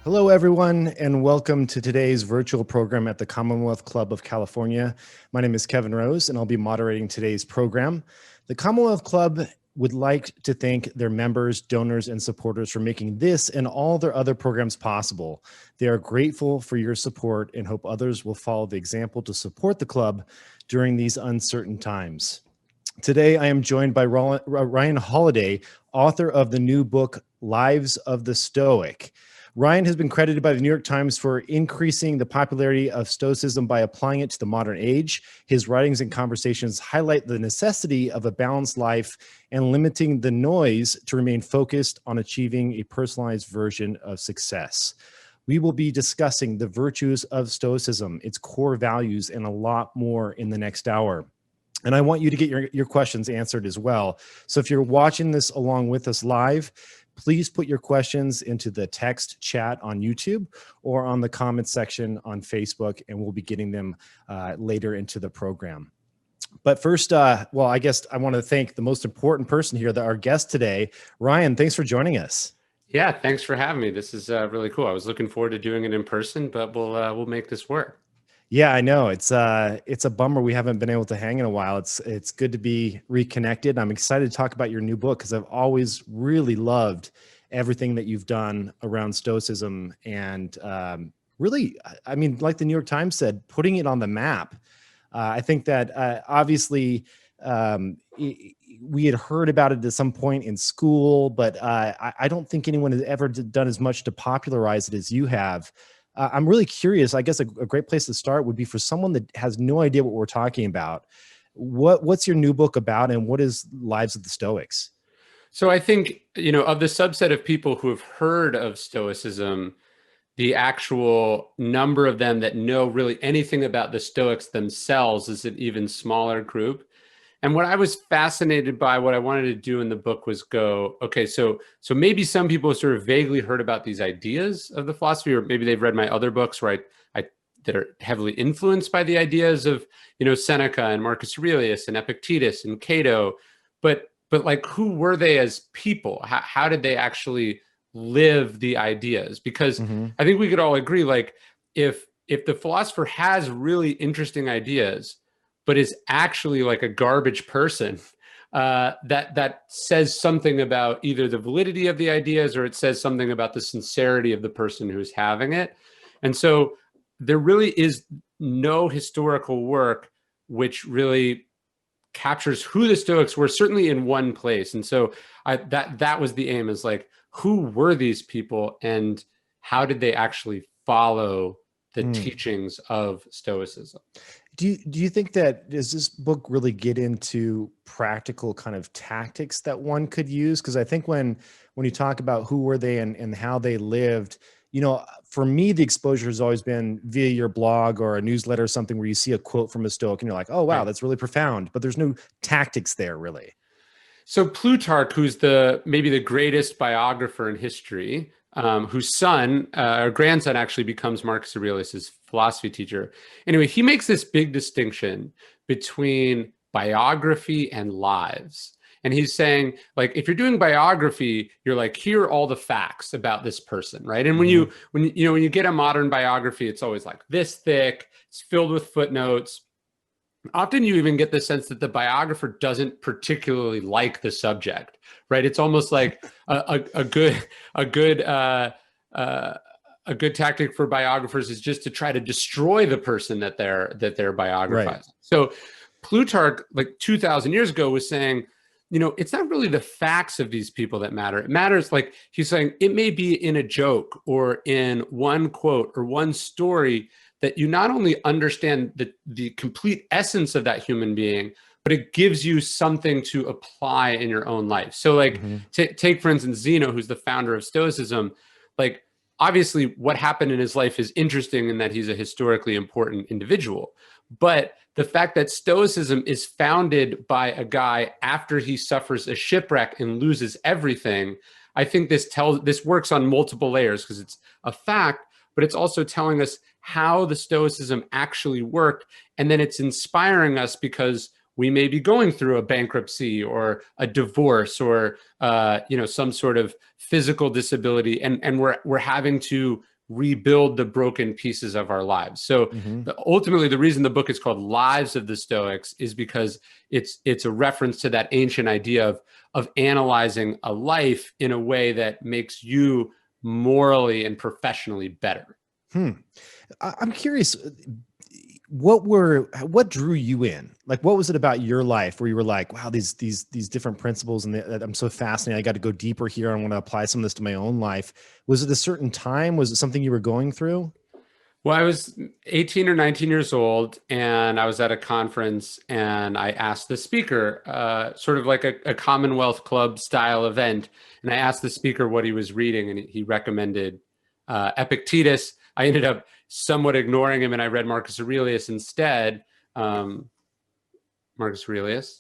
Hello, everyone, and welcome to today's virtual program at the Commonwealth Club of California. My name is Kevin Rose, and I'll be moderating today's program. The Commonwealth Club would like to thank their members, donors, and supporters for making this and all their other programs possible. They are grateful for your support and hope others will follow the example to support the club during these uncertain times. Today, I am joined by Ryan Holiday, author of the new book, Lives of the Stoic. Ryan has been credited by the New York Times for increasing the popularity of Stoicism by applying it to the modern age. His writings and conversations highlight the necessity of a balanced life and limiting the noise to remain focused on achieving a personalized version of success. We will be discussing the virtues of Stoicism, its core values, and a lot more in the next hour. And I want you to get your questions answered as well. So if you're watching this along with us live, please put your questions into the text chat on YouTube or on the comment section on Facebook, and we'll be getting them later into the program. But first, well, I guess I want to thank the most important person here, our guest today. Ryan, thanks for joining us. Yeah, thanks for having me. This is really cool. I was looking forward to doing it in person, but we'll make this work. Yeah, I know. It's a bummer we haven't been able to hang in a while. It's good to be reconnected. I'm excited to talk about your new book because I've always really loved everything that you've done around Stoicism and really, I mean, like the New York Times said, putting it on the map. I think that obviously we had heard about it at some point in school, but I don't think anyone has ever done as much to popularize it as you have. I'm really curious. I guess a great place to start would be for someone that has no idea what we're talking about. What's your new book about, and what is Lives of the Stoics? So I think, of the subset of people who have heard of Stoicism, the actual number of them that know really anything about the Stoics themselves is an even smaller group. And what I was fascinated by, what I wanted to do in the book was go, okay, so maybe some people sort of vaguely heard about these ideas of the philosophy, or maybe they've read my other books where I that are heavily influenced by the ideas of, Seneca and Marcus Aurelius and Epictetus and Cato, but like, who were they as people? How did they actually live the ideas? Because I think we could all agree, like, if the philosopher has really interesting ideas, but is actually like a garbage person, that says something about either the validity of the ideas, or it says something about the sincerity of the person who's having it. And so there really is no historical work which really captures who the Stoics were, certainly in one place. And so that was the aim, is like, who were these people and how did they actually follow the teachings of Stoicism? Do you think that, does this book really get into practical kind of tactics that one could use? Because I think when you talk about who were they and how they lived, for me, the exposure has always been via your blog or a newsletter or something where you see a quote from a Stoic and you're like, oh, wow, that's really profound. But there's no tactics there, really. So Plutarch, who's maybe the greatest biographer in history, whose son or grandson actually becomes Marcus Aurelius's philosophy teacher. Anyway, he makes this big distinction between biography and lives. And he's saying, like, if you're doing biography, you're like, here are all the facts about this person, right? And when you get a modern biography, it's always like this thick, it's filled with footnotes. Often you even get the sense that the biographer doesn't particularly like the subject, right? It's almost like a good tactic for biographers is just to try to destroy the person that they're biographizing. Right. So Plutarch, like 2,000 years ago, was saying, it's not really the facts of these people that matter. It matters, like he's saying, it may be in a joke or in one quote or one story that you not only understand the complete essence of that human being, but it gives you something to apply in your own life. So like, take for instance, Zeno, who's the founder of Stoicism. Like, obviously what happened in his life is interesting in that he's a historically important individual. But the fact that Stoicism is founded by a guy after he suffers a shipwreck and loses everything, I think this works on multiple layers, because it's a fact, but it's also telling us how the Stoicism actually worked. And then it's inspiring us because we may be going through a bankruptcy or a divorce or some sort of physical disability, and we're having to rebuild the broken pieces of our lives. So ultimately, the reason the book is called Lives of the Stoics is because it's a reference to that ancient idea of analyzing a life in a way that makes you morally and professionally better. I'm curious, what drew you in? Like, what was it about your life where you were like, wow, these different principles, and I'm so fascinated. I got to go deeper here. I want to apply some of this to my own life. Was it a certain time? Was it something you were going through? Well, I was 18 or 19 years old, and I was at a conference, and I asked the speaker, sort of like a Commonwealth Club style event, and I asked the speaker what he was reading, and he recommended Epictetus. I ended up somewhat ignoring him, and I read Marcus Aurelius instead. Marcus Aurelius.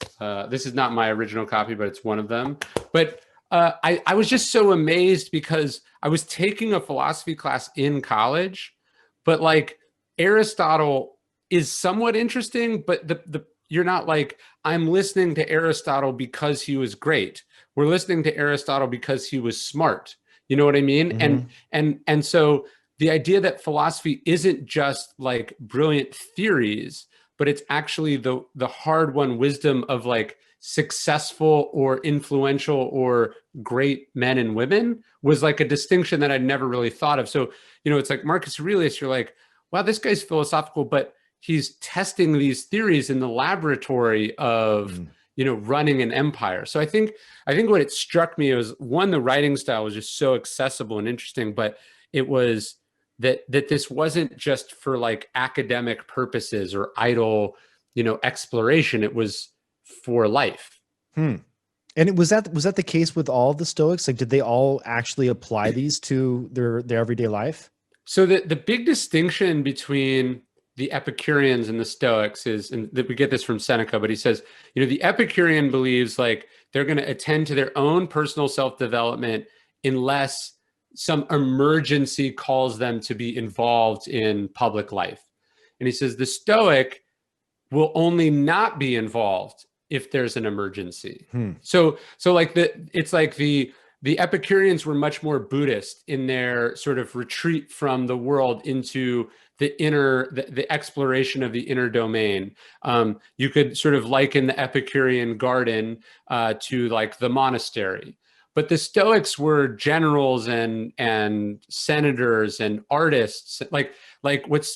This is not my original copy, but it's one of them. But I was just so amazed because I was taking a philosophy class in college, but like Aristotle is somewhat interesting, but you're not like, I'm listening to Aristotle because he was great. We're listening to Aristotle because he was smart. You know what I mean? And so the idea that philosophy isn't just like brilliant theories, but it's actually the hard-won wisdom of like successful or influential or great men and women was like a distinction that I'd never really thought of. So, it's like Marcus Aurelius, you're like, wow, this guy's philosophical, but he's testing these theories in the laboratory of, running an empire. So I think what it struck me was, one, the writing style was just so accessible and interesting, but it was that this wasn't just for like academic purposes or idle, exploration. It was for life. And was that the case with all the Stoics? Like, did they all actually apply these to their everyday life? So the big distinction between the Epicureans and the Stoics is, and that we get this from Seneca, but he says, the Epicurean believes like they're going to attend to their own personal self-development unless some emergency calls them to be involved in public life. And he says the Stoic will only not be involved if there's an emergency. So like it's like the Epicureans were much more Buddhist in their sort of retreat from the world into the exploration of the inner domain. You could sort of liken the Epicurean garden to like the monastery. But the Stoics were generals and senators and artists. Like what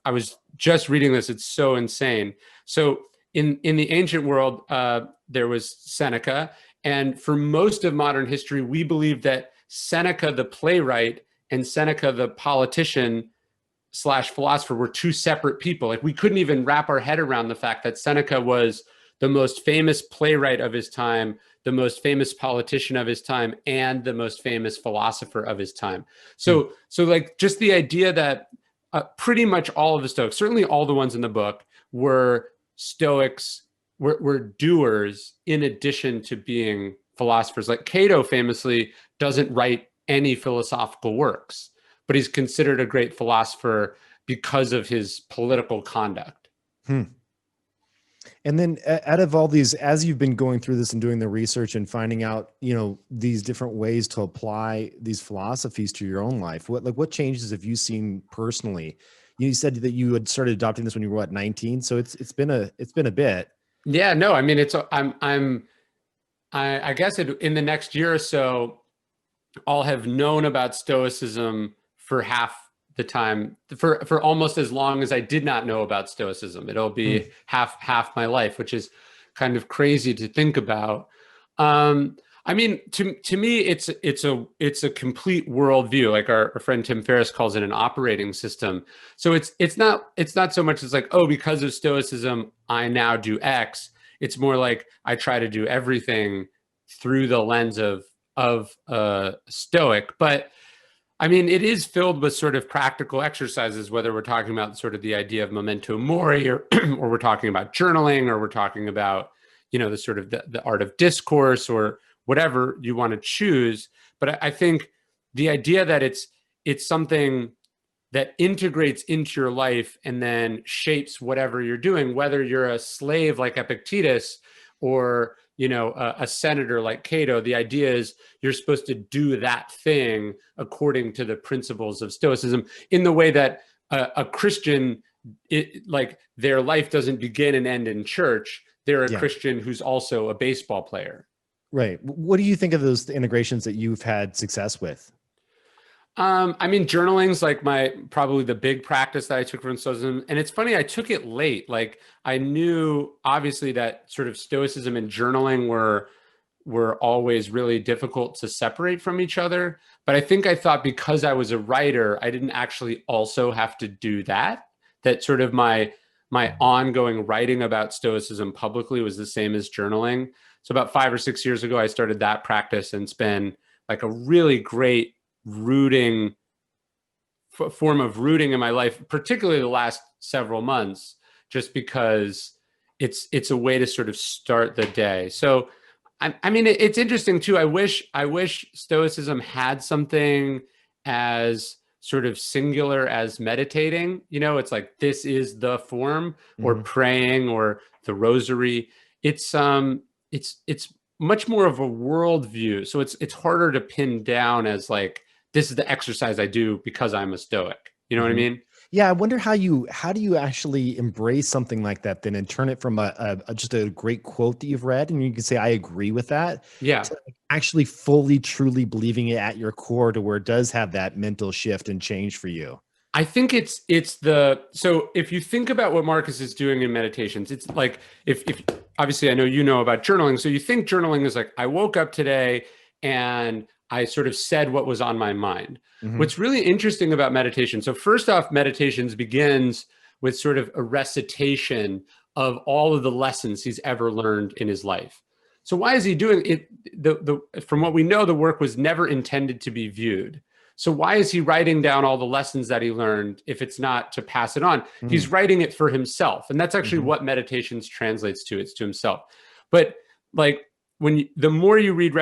I was just reading this. It's so insane. So in the ancient world, there was Seneca, and for most of modern history, we believe that Seneca, the playwright, and Seneca, the politician / philosopher, were two separate people. Like, we couldn't even wrap our head around the fact that Seneca was the most famous playwright of his time, the most famous politician of his time, and the most famous philosopher of his time. So like, just the idea that pretty much all of the Stoics, certainly all the ones in the book, were Stoics, were doers in addition to being philosophers. Like Cato famously doesn't write any philosophical works, but he's considered a great philosopher because of his political conduct. And then out of all these, as you've been going through this and doing the research and finding out, these different ways to apply these philosophies to your own life, what changes have you seen personally? You said that you had started adopting this when you were 19. So it's been a bit. Yeah, no, I mean, I guess in the next year or so, I'll have known about Stoicism for half the time, for almost as long as I did not know about Stoicism. It'll be half my life, which is kind of crazy to think about. I mean, to me, it's a complete worldview. Like our friend Tim Ferriss calls it an operating system. So it's not so much as like, oh, because of Stoicism, I now do X. It's more like I try to do everything through the lens of Stoic. But I mean, it is filled with sort of practical exercises, whether we're talking about sort of the idea of memento mori, or we're talking about journaling, or we're talking about, the sort of the art of discourse, or whatever you want to choose. But I think the idea that it's something that integrates into your life and then shapes whatever you're doing, whether you're a slave like Epictetus, or a senator like Cato. The idea is you're supposed to do that thing according to the principles of Stoicism, in the way that a Christian, like their life doesn't begin and end in church. They're a Yeah. Christian who's also a baseball player. Right. What do you think of those integrations that you've had success with? I mean, journaling's like probably the big practice that I took from Stoicism. And it's funny, I took it late. Like I knew obviously that sort of Stoicism and journaling were always really difficult to separate from each other. But I think I thought because I was a writer, I didn't actually also have to do that. That sort of my ongoing writing about Stoicism publicly was the same as journaling. So about 5 or 6 years ago, I started that practice, and it's been like a really great rooting form of rooting in my life, particularly the last several months, just because it's a way to sort of start the day. So I mean, it's interesting too. I wish Stoicism had something as sort of singular as meditating. It's like this is the form, or praying, or the rosary. It's much more of a worldview. So it's harder to pin down as like, this is the exercise I do because I'm a Stoic. You know what I mean? Yeah, I wonder how do you actually embrace something like that then and turn it from just a great quote that you've read and you can say I agree with that, Yeah. to actually fully truly believing it at your core to where it does have that mental shift and change for you. I think so if you think about what Marcus is doing in meditations, it's like if obviously I know you know about journaling, so you think journaling is like I woke up today and I sort of said what was on my mind. What's really interesting about meditation, so first off, meditations begins with sort of a recitation of all of the lessons he's ever learned in his life. So why is he doing it? From what we know, the work was never intended to be viewed. So why is he writing down all the lessons that he learned if it's not to pass it on? He's writing it for himself. And that's actually what meditations translates to. It's to himself. But like the more you read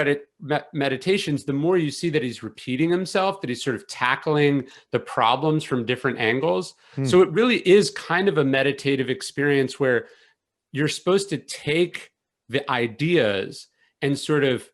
meditations, the more you see that he's repeating himself, that he's sort of tackling the problems from different angles. So it really is kind of a meditative experience where you're supposed to take the ideas and sort of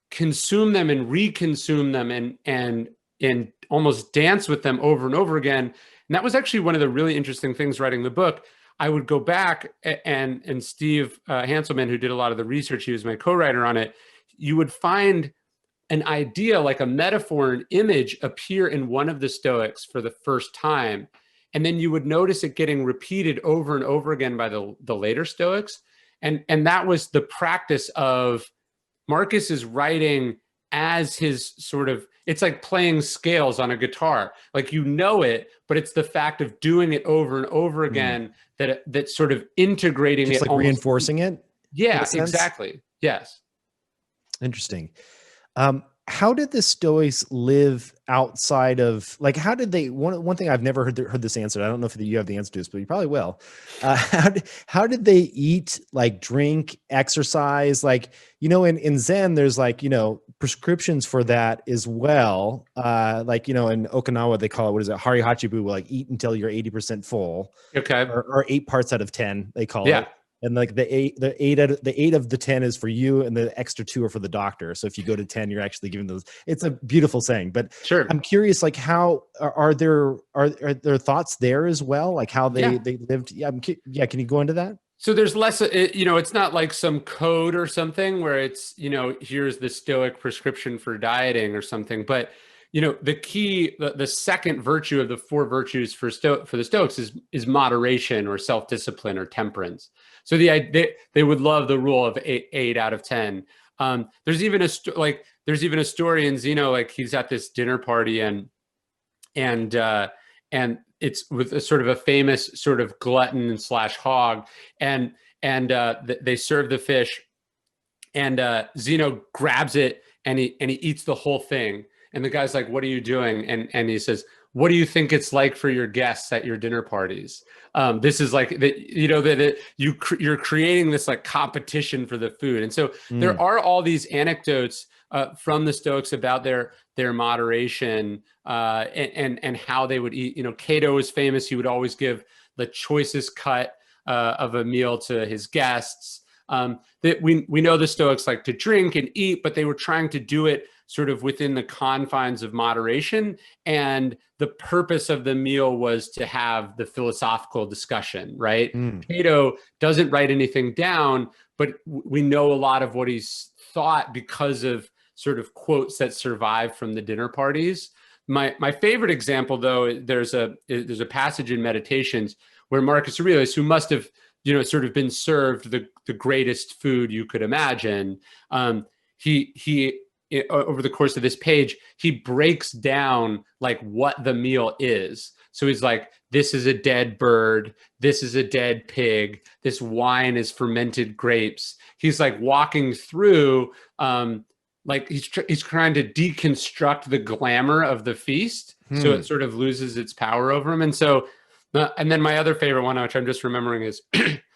consume them and reconsume them and almost dance with them over and over again. And that was actually one of the really interesting things writing the book. I would go back and Steve Hanselman, who did a lot of the research, he was my co-writer on it. You would find an idea, like a metaphor, an image appear in one of the Stoics for the first time. And then you would notice it getting repeated over and over again by the later Stoics. And that was the practice of Marcus is writing as his sort of, it's like playing scales on a guitar. Like it, but it's the fact of doing it over and over again that sort of integrating just it. Like almost reinforcing it? Yeah, exactly. Yes. Interesting. How did the Stoics live outside of, like, how did they, one thing I've never heard this answered. I don't know if you have the answer to this, but you probably will. How did they eat, like drink, exercise? Like, in Zen, there's like, prescriptions for that as well. Like, in Okinawa, they call it, what is it? Hari Hachibu, like eat until you're 80% full. Okay. Or 8 parts out of 10, they call Yeah. it. And like the eight of the 10 is for you, and the extra 2 are for the doctor. So if you go to 10, you're actually giving those. It's a beautiful saying. But Sure. I'm curious, like, how are there thoughts there as well? Like how they lived? Yeah, Can you go into that? So there's less, it's not like some code or something where it's, here's the Stoic prescription for dieting or something. But the key, the second virtue of the 4 virtues for the Stoics is moderation or self-discipline or temperance. So they would love the rule of 8 out of 10. There's even a story in Zeno, like he's at this dinner party and it's with a sort of a famous sort of glutton / hog, and they serve the fish, and Zeno grabs it and he eats the whole thing. And the guy's like, "What are you doing?" And he says, "What do you think it's like for your guests at your dinner parties?" This is like you're creating this like competition for the food. And so there are all these anecdotes from the Stoics about their moderation and how they would eat. Cato was famous. He would always give the choicest cut of a meal to his guests. That we know the Stoics like to drink and eat, but they were trying to do it sort of within the confines of moderation. And the purpose of the meal was to have the philosophical discussion, right? Mm. Plato doesn't write anything down, but we know a lot of what he's thought because of sort of quotes that survive from the dinner parties. My favorite example, though, there's a passage in Meditations where Marcus Aurelius, who must have sort of been served the greatest food you could imagine, he over the course of this page, he breaks down like what the meal is. So he's like, this is a dead bird. This is a dead pig. This wine is fermented grapes. He's like walking through, like he's trying to deconstruct the glamour of the feast. So it sort of loses its power over him. And so, and then my other favorite one, which I'm just remembering, is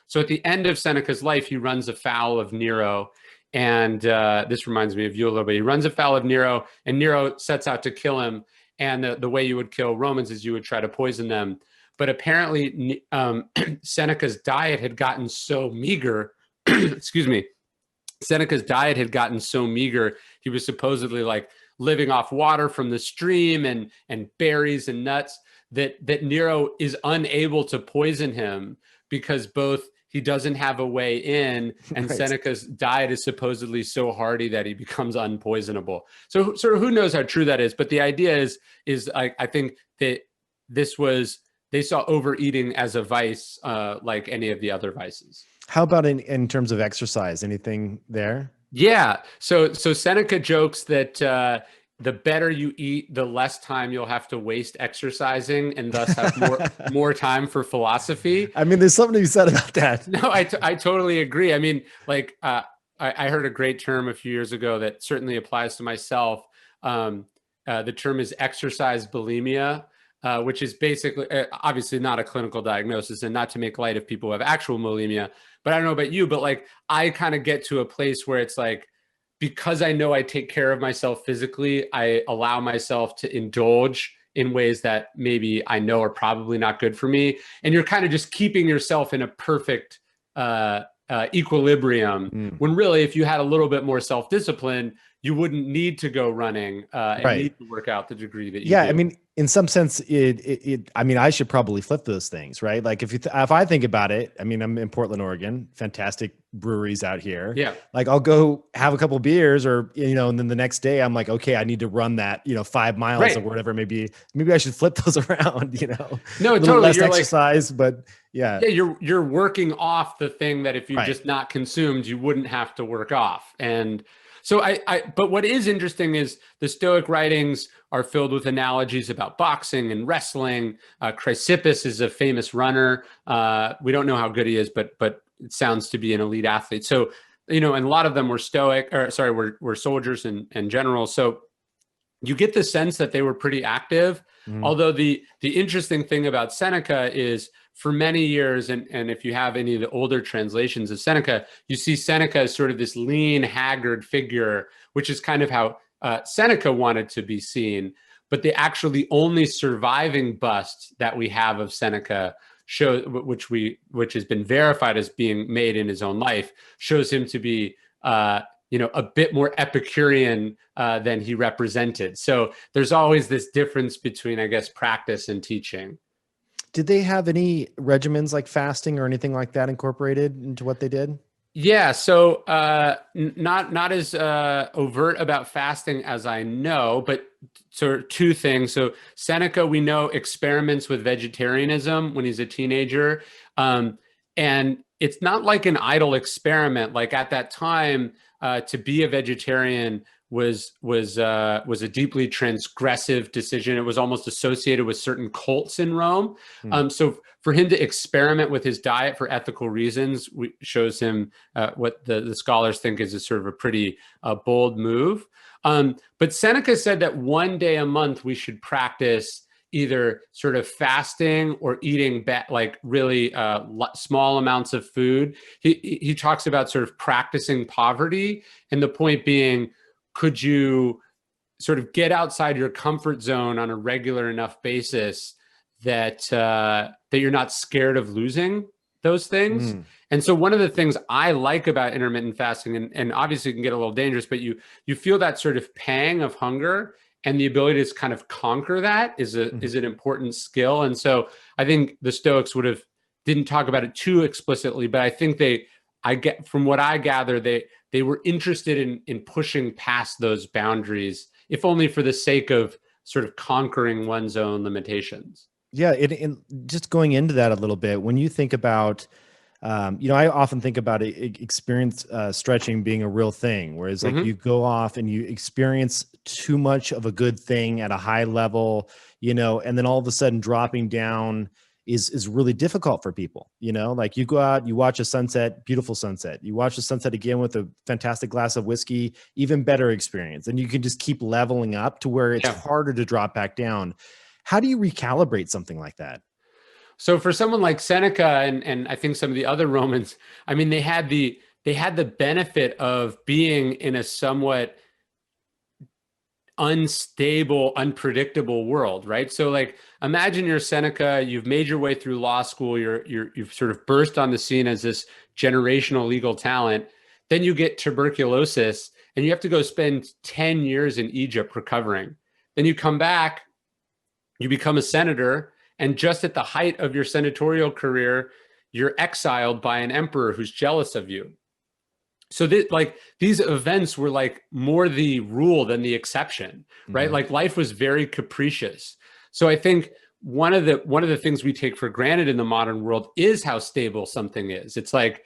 so at the end of Seneca's life, he runs afoul of Nero. And this reminds me of you a little bit. He runs afoul of Nero, and Nero sets out to kill him. And the way you would kill Romans is you would try to poison them. But apparently, Seneca's diet had gotten so meager. Excuse me. Seneca's diet had gotten so meager. He was supposedly like living off water from the stream and berries and nuts that Nero is unable to poison him because both he doesn't have a way in, and right. Seneca's diet is supposedly so hearty that he becomes unpoisonable. So sort of who knows how true that is, but the idea is I think that they saw overeating as a vice, like any of the other vices. How about in terms of exercise? Anything there? Yeah. So Seneca jokes that the better you eat, the less time you'll have to waste exercising, and thus have more time for philosophy. I mean, there's something to be said about that. No, I totally agree. I mean, like I heard a great term a few years ago that certainly applies to myself. The term is exercise bulimia, which is basically obviously not a clinical diagnosis, and not to make light of people who have actual bulimia. But I don't know about you, but like I kind of get to a place where it's like, because I know I take care of myself physically, I allow myself to indulge in ways that maybe I know are probably not good for me. And you're kind of just keeping yourself in a perfect equilibrium, when really, if you had a little bit more self-discipline, you wouldn't need to go running and right. need to work out the degree that you do. I mean, in some sense, I mean, I should probably flip those things, right? Like if I think about it, I mean, I'm in Portland, Oregon, fantastic breweries out here. Yeah. Like I'll go have a couple beers or, and then the next day I'm like, okay, I need to run that, 5 miles right. or whatever. Maybe I should flip those around, No, a totally. less you're exercise, but yeah. Yeah. You're working off the thing that if you right. just not consumed, you wouldn't have to work off. And so but what is interesting is the Stoic writings are filled with analogies about boxing and wrestling. Chrysippus is a famous runner. We don't know how good he is, but it sounds to be an elite athlete. So, and a lot of them were were soldiers and generals. So you get the sense that they were pretty active. Although the interesting thing about Seneca is, for many years, and if you have any of the older translations of Seneca, you see Seneca as sort of this lean, haggard figure, which is kind of how Seneca wanted to be seen. But the only surviving bust that we have of Seneca which has been verified as being made in his own life, shows him to be a bit more Epicurean than he represented. So there's always this difference between, I guess, practice and teaching. Did they have any regimens like fasting or anything like that incorporated into what they did? Yeah, so not as overt about fasting as I know, but sort of two things. So Seneca, we know, experiments with vegetarianism when he's a teenager, and it's not like an idle experiment. Like at that time, to be a vegetarian was a deeply transgressive decision. It was almost associated with certain cults in Rome. So for him to experiment with his diet for ethical reasons shows him what the scholars think is a sort of a pretty bold move. But Seneca said that one day a month we should practice either sort of fasting or eating like really small amounts of food. He talks about sort of practicing poverty, and the point being, could you sort of get outside your comfort zone on a regular enough basis that you're not scared of losing? those things. Mm. And so one of the things I like about intermittent fasting, and obviously it can get a little dangerous, but you feel that sort of pang of hunger, and the ability to kind of conquer that is an important skill. And so I think the Stoics would have didn't talk about it too explicitly, but I think I get from what I gather, they were interested in pushing past those boundaries, if only for the sake of sort of conquering one's own limitations. Yeah, just going into that a little bit, when you think about, I often think about experience stretching being a real thing, whereas like you go off and you experience too much of a good thing at a high level, and then all of a sudden dropping down is really difficult for people. Like you go out, you watch a sunset, beautiful sunset, you watch the sunset again with a fantastic glass of whiskey, even better experience, and you can just keep leveling up to where it's harder to drop back down. How do you recalibrate something like that? So for someone like Seneca and I think some of the other Romans, I mean, they had the benefit of being in a somewhat unstable, unpredictable world, right? So like imagine you're Seneca, you've made your way through law school, you've sort of burst on the scene as this generational legal talent. Then you get tuberculosis and you have to go spend 10 years in Egypt recovering. Then you come back, you become a senator, and just at the height of your senatorial career, you're exiled by an emperor who's jealous of you. So these events were like more the rule than the exception, right? Mm-hmm. Like life was very capricious. So I think one of the things we take for granted in the modern world is how stable something is. It's like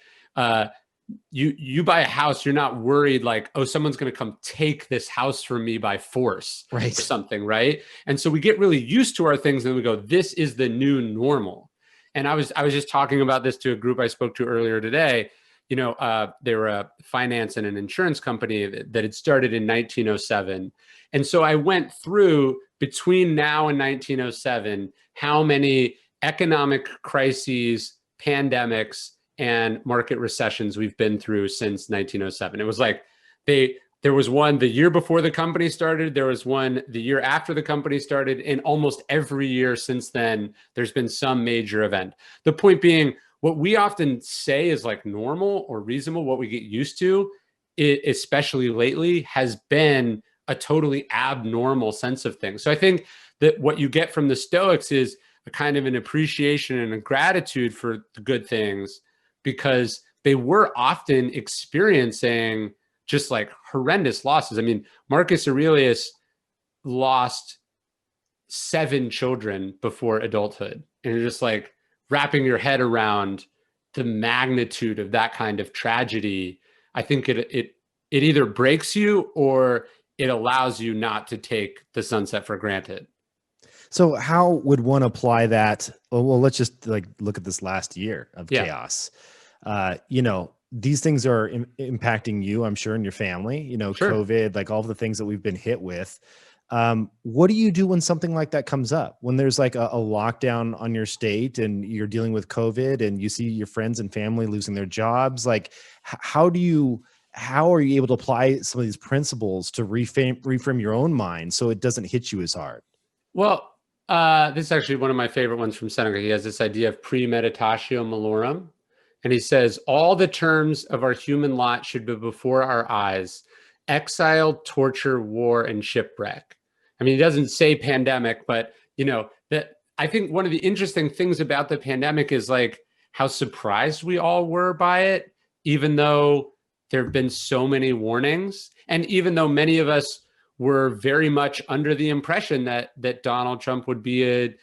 you buy a house, you're not worried like, oh, someone's going to come take this house from me by force, right? Or something, right? And so we get really used to our things, and then we go, this is the new normal. And I was just talking about this to a group I spoke to earlier today. They were a finance and an insurance company that had started in 1907. And so I went through between now and 1907, how many economic crises, pandemics, and market recessions we've been through since 1907. It was like there was one the year before the company started, there was one the year after the company started, and almost every year since then, there's been some major event. The point being, what we often say is like normal or reasonable, what we get used to, especially lately, has been a totally abnormal sense of things. So I think that what you get from the Stoics is a kind of an appreciation and a gratitude for the good things, because they were often experiencing just like horrendous losses. I mean, Marcus Aurelius lost 7 children before adulthood. And you're just like wrapping your head around the magnitude of that kind of tragedy. I think it either breaks you or it allows you not to take the sunset for granted. So how would one apply that? Well, let's just like look at this last year of chaos. These things are impacting you, I'm sure, and your family, sure. COVID, like all of the things that we've been hit with. What do you do when something like that comes up? When there's like a lockdown on your state and you're dealing with COVID and you see your friends and family losing their jobs? Like, how are you able to apply some of these principles to reframe your own mind so it doesn't hit you as hard? Well, this is actually one of my favorite ones from Seneca. He has this idea of premeditatio malorum. And he says, all the terms of our human lot should be before our eyes: exile, torture, war, and shipwreck. I mean, he doesn't say pandemic, but that I think one of the interesting things about the pandemic is like how surprised we all were by it, even though there have been so many warnings. And even though many of us were very much under the impression that Donald Trump would be a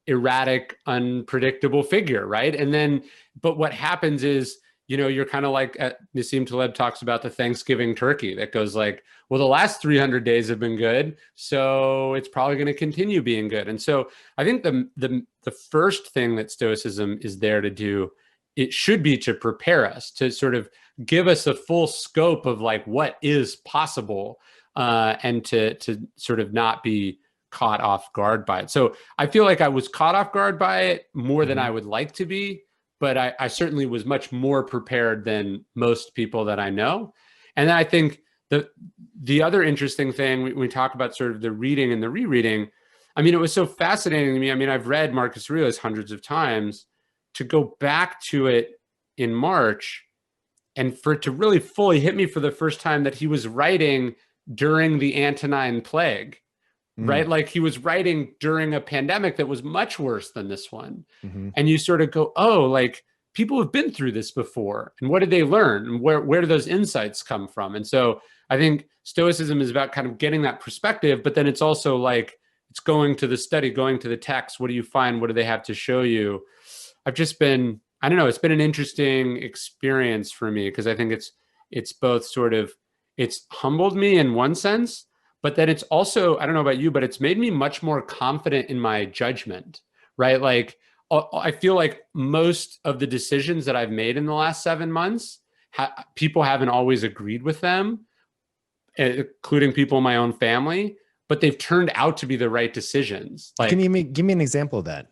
erratic, unpredictable figure, right? And then, but what happens is, you're kind of like, Nassim Taleb talks about the Thanksgiving turkey that goes like, well, the last 300 days have been good, so it's probably going to continue being good. And so I think the first thing that Stoicism is there to do, it should be to prepare us, to sort of give us a full scope of like what is possible, and to sort of not be caught off guard by it. So I feel like I was caught off guard by it more than I would like to be, but I certainly was much more prepared than most people that I know. And then I think the other interesting thing, we talk about sort of the reading and the rereading. I mean, it was so fascinating to me. I mean, I've read Marcus Aurelius hundreds of times, to go back to it in March and for it to really fully hit me for the first time that he was writing during the Antonine Plague, right? Like he was writing during a pandemic that was much worse than this one. Mm-hmm. And you sort of go, oh, like people have been through this before. And what did they learn? And where do those insights come from? And so I think Stoicism is about kind of getting that perspective, but then it's also like, it's going to the study, going to the text. What do you find? What do they have to show you? I've just been, I don't know, it's been an interesting experience for me because I think it's both sort of, it's humbled me in one sense, but then it's also, I don't know about you, but it's made me much more confident in my judgment, right? Like, I feel like most of the decisions that I've made in the last 7 months, people haven't always agreed with them, including people in my own family, but they've turned out to be the right decisions. Like, can you give me an example of that?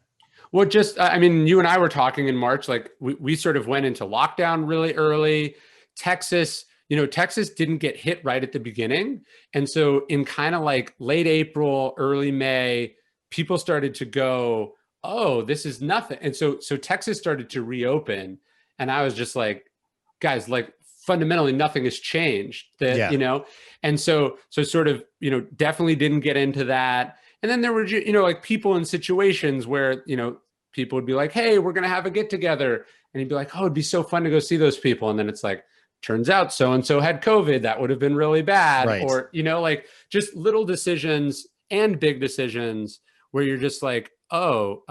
Well, just, I mean, you and I were talking in March, like we sort of went into lockdown really early. Texas didn't get hit right at the beginning. And so in kind of like late April, early May, people started to go, oh, this is nothing. And so Texas started to reopen. And I was just like, guys, like fundamentally nothing has changed. And so sort of, definitely didn't get into that. And then there were, like people in situations where, people would be like, hey, we're going to have a get together. And he'd be like, oh, it'd be so fun to go see those people. And then it's like, turns out so-and-so had COVID. That would have been really bad. Right. Or, like just little decisions and big decisions where you're just like, oh,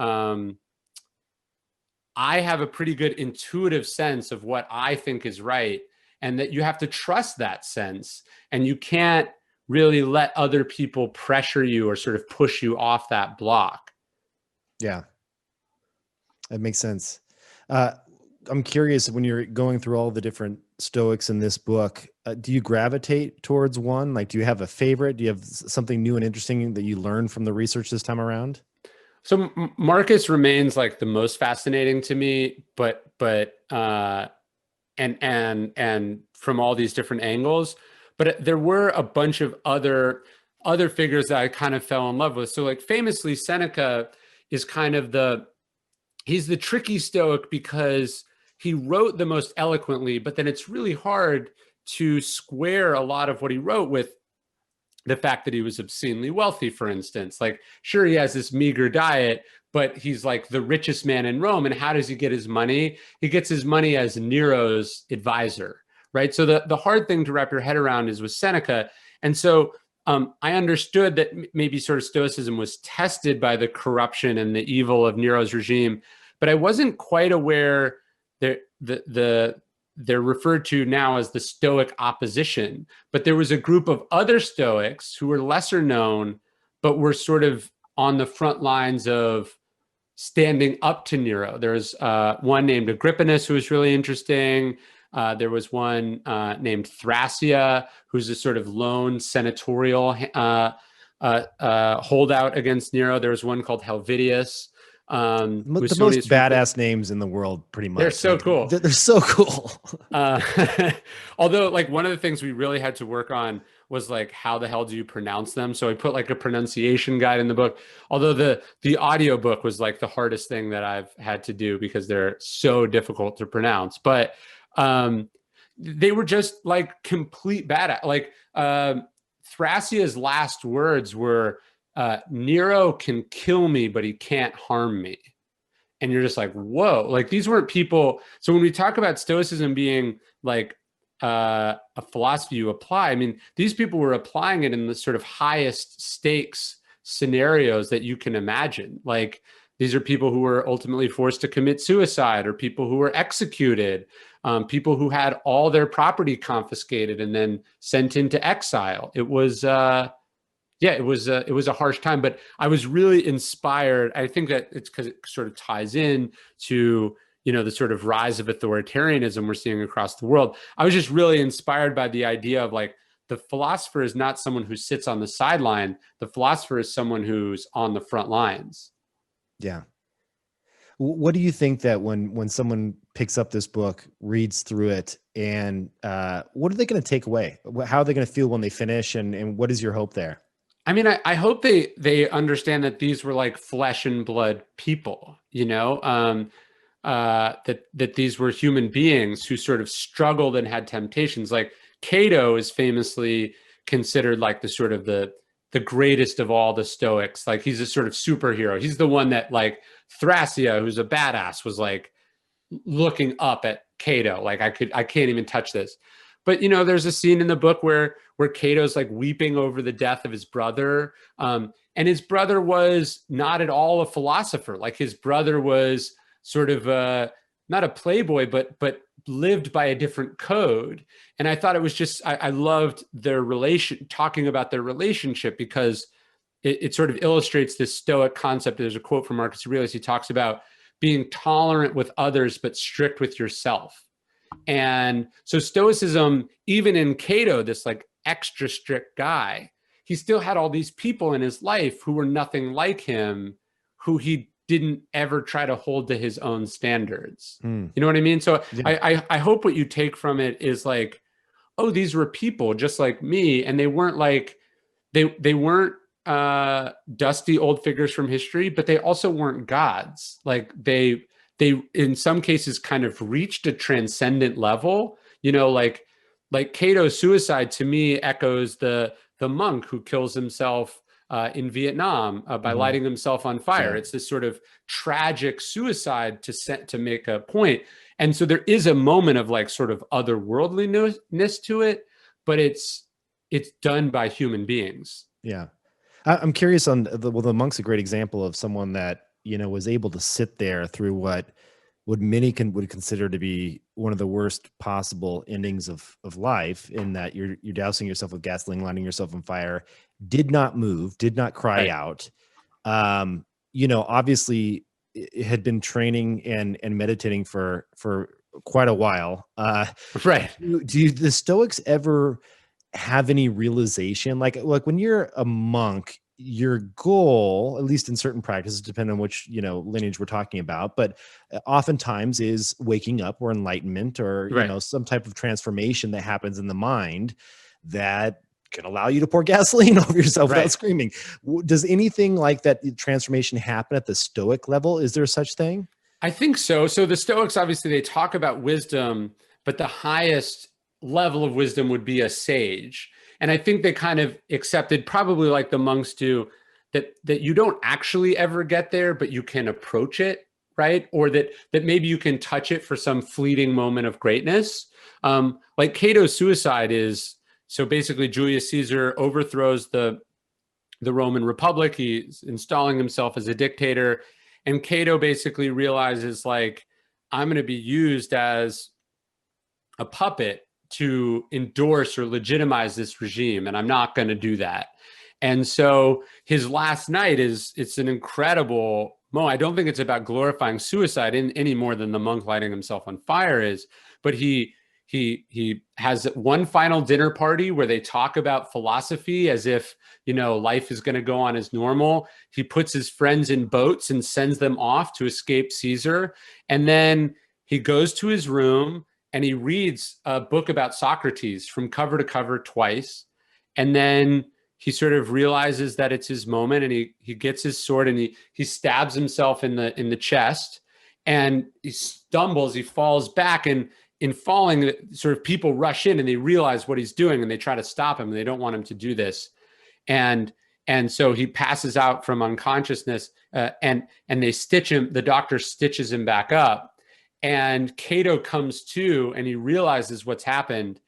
I have a pretty good intuitive sense of what I think is right. And that you have to trust that sense. And you can't really let other people pressure you or sort of push you off that block. Yeah, that makes sense. I'm curious, when you're going through all the different Stoics in this book, do you gravitate towards one? Like, do you have a favorite? Do you have something new and interesting that you learned from the research this time around? So Marcus remains like the most fascinating to me, but and from all these different angles. But there were a bunch of other figures that I kind of fell in love with. So like famously, Seneca is kind of he's the tricky Stoic because he wrote the most eloquently, but then it's really hard to square a lot of what he wrote with the fact that he was obscenely wealthy, for instance. Like, sure, he has this meager diet, but he's like the richest man in Rome. And how does he get his money? He gets his money as Nero's advisor, right? So the hard thing to wrap your head around is with Seneca. And so I understood that maybe sort of Stoicism was tested by the corruption and the evil of Nero's regime, but I wasn't quite aware that they're referred to now as the Stoic opposition. But there was a group of other Stoics who were lesser known, but were sort of on the front lines of standing up to Nero. There was one named Agrippinus, who was really interesting. There was one named Thrasea, who's a sort of lone senatorial holdout against Nero. There was one called Helvidius. The most badass names in the world, pretty much. They're so cool. They're so cool. Although, like, one of the things we really had to work on was like, how the hell do you pronounce them? So I put like a pronunciation guide in the book. Although the audio book was like the hardest thing that I've had to do because they're so difficult to pronounce. But they were just like complete badass. Like Thrasea's last words were, Nero can kill me, but he can't harm me. And you're just like, whoa, like these weren't people. So when we talk about Stoicism being like a philosophy you apply, I mean, these people were applying it in the sort of highest stakes scenarios that you can imagine. Like these are people who were ultimately forced to commit suicide, or people who were executed, people who had all their property confiscated and then sent into exile. It was, it was a harsh time, but I was really inspired. I think that it's because it sort of ties in to, the sort of rise of authoritarianism we're seeing across the world. I was just really inspired by the idea of like, the philosopher is not someone who sits on the sideline. The philosopher is someone who's on the front lines. Yeah. What do you think that when someone picks up this book, reads through it, and what are they going to take away? How are they going to feel when they finish? And what is your hope there? I mean, I hope they understand that these were like flesh and blood people, that these were human beings who sort of struggled and had temptations. Like Cato is famously considered like the sort of the greatest of all the Stoics. Like he's a sort of superhero. He's the one that like Thrasea, who's a badass, was like looking up at Cato. Like I can't even touch this. But there's a scene in the book where Cato's like weeping over the death of his brother. And his brother was not at all a philosopher. Like his brother was sort of not a playboy, but lived by a different code. And I thought it was just, I loved their talking about their relationship, because it sort of illustrates this Stoic concept. There's a quote from Marcus Aurelius. He talks about being tolerant with others, but strict with yourself. And so Stoicism, even in Cato, this like extra strict guy, he still had all these people in his life who were nothing like him, who he didn't ever try to hold to his own standards. You know what I mean? So yeah. I hope what you take from it is like, oh, these were people just like me. And they weren't like, they weren't dusty old figures from history, but they also weren't gods. Like they in some cases kind of reached a transcendent level, like Cato's suicide to me echoes the monk who kills himself in Vietnam by lighting himself on fire. Yeah. It's this sort of tragic suicide to make a point. And so there is a moment of like sort of otherworldliness to it, but it's done by human beings. Yeah. I'm curious on the monk's a great example of someone that, was able to sit there through what many would consider to be one of the worst possible endings of life, in that you're dousing yourself with gasoline, lighting yourself on fire, did not move, did not cry out. Obviously it had been training and meditating for quite a while. Right. Do the Stoics ever have any realization? Like when you're a monk, your goal, at least in certain practices, depending on which, lineage we're talking about, but oftentimes is waking up or enlightenment or, right. Some type of transformation that happens in the mind that can allow you to pour gasoline over yourself without screaming. Does anything like that transformation happen at the Stoic level? Is there such thing? I think so. So the Stoics, obviously they talk about wisdom, but the highest level of wisdom would be a sage. And I think they kind of accepted, probably like the monks do, that you don't actually ever get there, but you can approach it, right? Or that maybe you can touch it for some fleeting moment of greatness. Like Cato's suicide is, so basically Julius Caesar overthrows the Roman Republic. He's installing himself as a dictator. And Cato basically realizes, like, I'm going to be used as a puppet to endorse or legitimize this regime, and I'm not going to do that. And so his last night it's an incredible moment. I don't think it's about glorifying suicide any more than the monk lighting himself on fire is, but he has one final dinner party where they talk about philosophy as if, life is going to go on as normal. He puts his friends in boats and sends them off to escape Caesar. And then he goes to his room and he reads a book about Socrates from cover to cover twice. And then he sort of realizes that it's his moment, and he gets his sword and he stabs himself in the chest, and he stumbles, he falls back, and in falling, sort of people rush in and they realize what he's doing and they try to stop him and they don't want him to do this. And so he passes out from unconsciousness and they stitch him, the doctor stitches him back up. And Cato comes to and he realizes what's happened,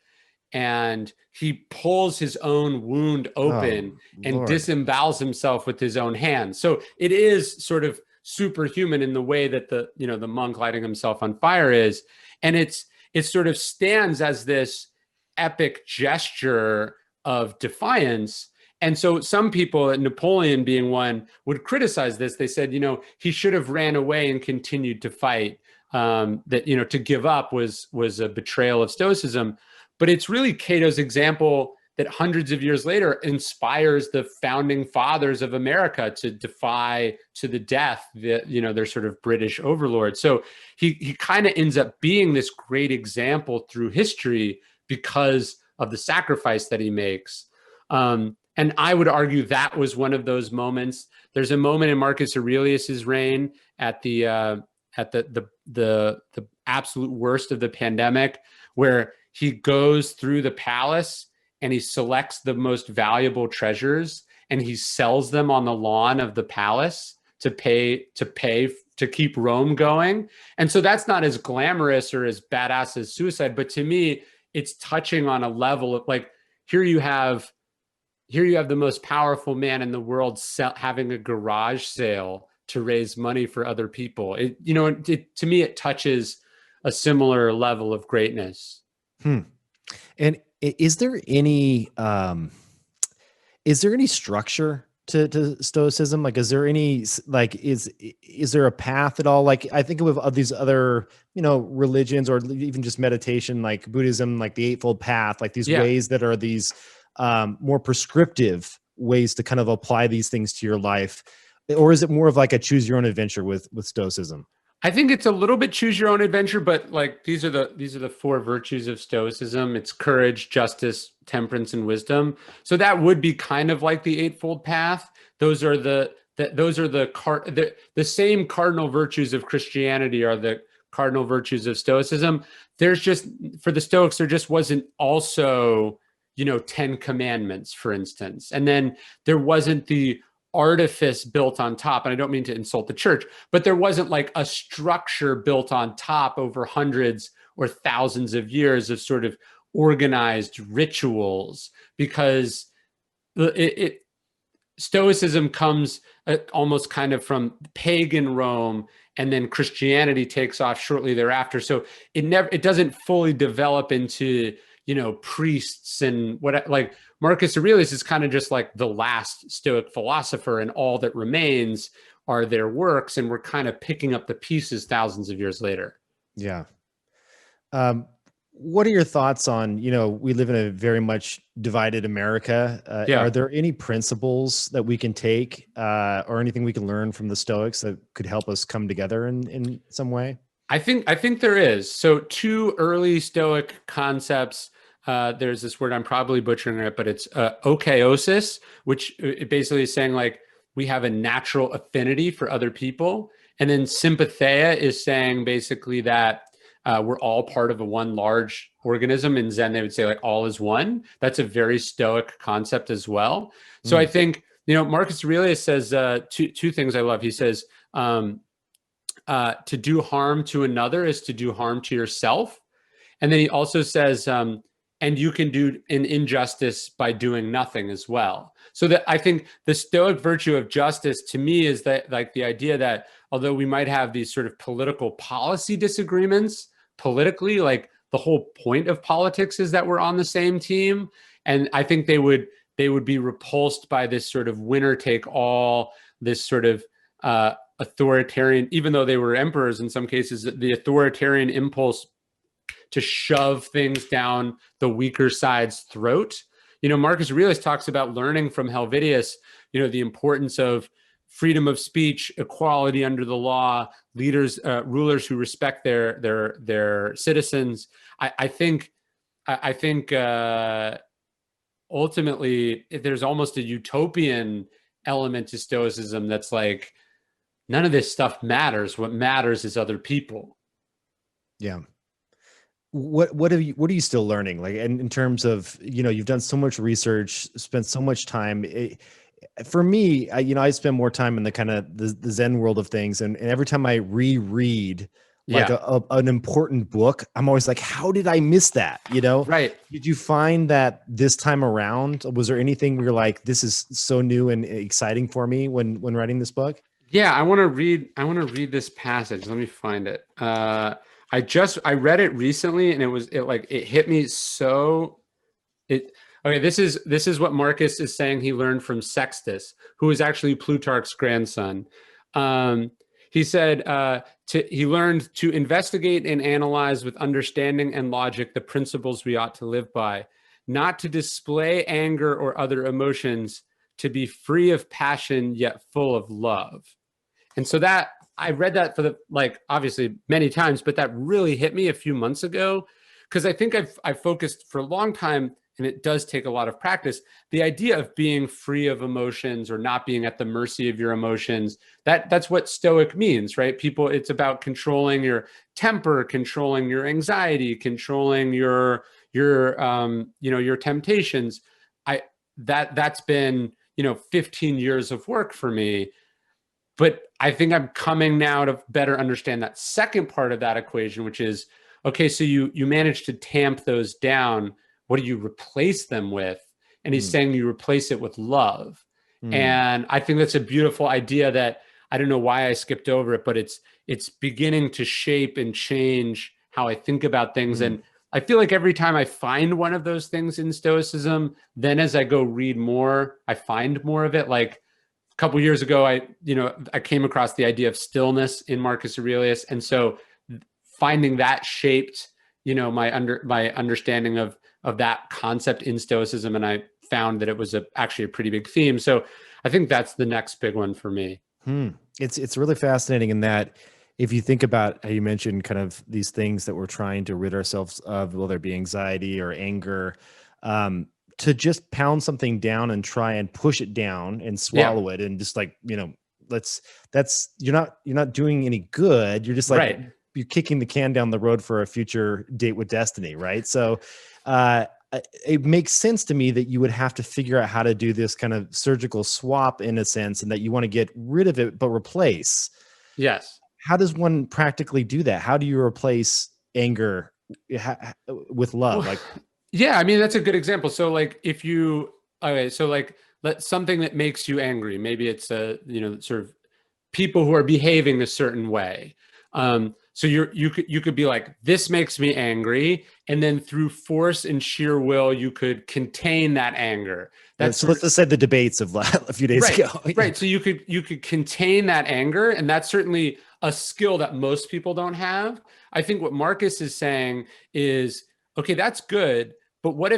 and he pulls his own wound open and disembowels himself with his own hands. So it is sort of superhuman in the way that the monk lighting himself on fire is. And it sort of stands as this epic gesture of defiance. And so some people, Napoleon being one, would criticize this. They said, he should have ran away and continued to fight. That to give up was a betrayal of Stoicism. But it's really Cato's example that hundreds of years later inspires the founding fathers of America to defy to the death their sort of British overlords. So he kind of ends up being this great example through history because of the sacrifice that he makes. And I would argue that was one of those moments. There's a moment in Marcus Aurelius's reign at the the absolute worst of the pandemic, where he goes through the palace and he selects the most valuable treasures and he sells them on the lawn of the palace to pay to keep Rome going. And so that's not as glamorous or as badass as suicide, but to me, it's touching on a level of like, here you have the most powerful man in the world having a garage sale to raise money for other people. To me, it touches a similar level of greatness. And is there any structure to Stoicism? Like, is there any, like, is there a path at all? Like, I think of these other, religions, or even just meditation, like Buddhism, like the Eightfold Path, like these ways that are these more prescriptive ways to kind of apply these things to your life. Or is it more of like a choose your own adventure with Stoicism? I think it's a little bit choose your own adventure, but like these are the four virtues of Stoicism. It's courage, justice, temperance, and wisdom. So that would be kind of like the Eightfold Path. Those are the same cardinal virtues of Christianity are the cardinal virtues of Stoicism. There's just, for the Stoics, there just wasn't also, 10 commandments, for instance. And then there wasn't the artifice built on top. And I don't mean to insult the church, but there wasn't like a structure built on top over hundreds or thousands of years of sort of organized rituals, because Stoicism comes almost kind of from pagan Rome, and then Christianity takes off shortly thereafter. So it doesn't fully develop into, priests and like Marcus Aurelius is kind of just like the last Stoic philosopher, and all that remains are their works. And we're kind of picking up the pieces thousands of years later. Yeah. What are your thoughts on, we live in a very much divided America. Are there any principles that we can take or anything we can learn from the Stoics that could help us come together in some way? I think there is. So two early Stoic concepts. There's this word, I'm probably butchering it, but it's okaiosis, which it basically is saying like we have a natural affinity for other people. And then sympatheia is saying basically that we're all part of one large organism. In Zen, they would say like all is one. That's a very Stoic concept as well. So I think, Marcus Aurelius says two things I love. He says, to do harm to another is to do harm to yourself. And then he also says, and you can do an injustice by doing nothing as well. So that I think the Stoic virtue of justice to me is that like the idea that although we might have these sort of political policy disagreements politically, like the whole point of politics is that we're on the same team. And I think they would be repulsed by this sort of winner take all, this sort of authoritarian, even though they were emperors in some cases, the authoritarian impulse to shove things down the weaker side's throat. Marcus Aurelius talks about learning from Helvidius, the importance of freedom of speech, equality under the law, rulers who respect their citizens. I think ultimately there's almost a utopian element to Stoicism that's like, none of this stuff matters. What matters is other people. Yeah. What are you still learning? Like, in terms of, you've done so much research, spent so much time. For me, I spend more time in the kind of the Zen world of things. And every time I reread like an important book, I'm always like, how did I miss that? Right. Did you find that this time around, was there anything where you're like, this is so new and exciting for me when writing this book? Yeah. I want to read this passage. Let me find it. I read it recently, and it hit me so okay. This is what Marcus is saying he learned from Sextus, who is actually Plutarch's grandson. He said he learned to investigate and analyze with understanding and logic the principles we ought to live by, not to display anger or other emotions, to be free of passion yet full of love. And so that I read that for obviously many times, but that really hit me a few months ago, because I think I've focused for a long time and it does take a lot of practice, the idea of being free of emotions or not being at the mercy of your emotions, that's what Stoic means, right? People, it's about controlling your temper, controlling your anxiety, controlling your temptations. That's been 15 years of work for me. But I think I'm coming now to better understand that second part of that equation, which is, okay, so you manage to tamp those down. What do you replace them with? And he's saying you replace it with love. And I think that's a beautiful idea that I don't know why I skipped over it, but it's beginning to shape and change how I think about things. And I feel like every time I find one of those things in Stoicism, then as I go read more, I find more of it. Like a couple years ago, I came across the idea of stillness in Marcus Aurelius. And so finding that shaped, my understanding of that concept in Stoicism. And I found that it was actually a pretty big theme. So I think that's the next big one for me. It's really fascinating in that if you think about how you mentioned kind of these things that we're trying to rid ourselves of, whether it be anxiety or anger, to just pound something down and try and push it down and swallow it and just like, you're not doing any good. You're just like, you're kicking the can down the road for a future date with destiny. Right. So, it makes sense to me that you would have to figure out how to do this kind of surgical swap in a sense, and that you want to get rid of it, but replace. Yes. How does one practically do that? How do you replace anger with love? Yeah, I mean, that's a good example. So like let something that makes you angry, maybe it's sort of people who are behaving a certain way. So you could be like, this makes me angry. And then through force and sheer will, you could contain that anger. Let's just say the debates of a few days ago. Right. So you could contain that anger. And that's certainly a skill that most people don't have. I think what Marcus is saying is, okay, that's good. But what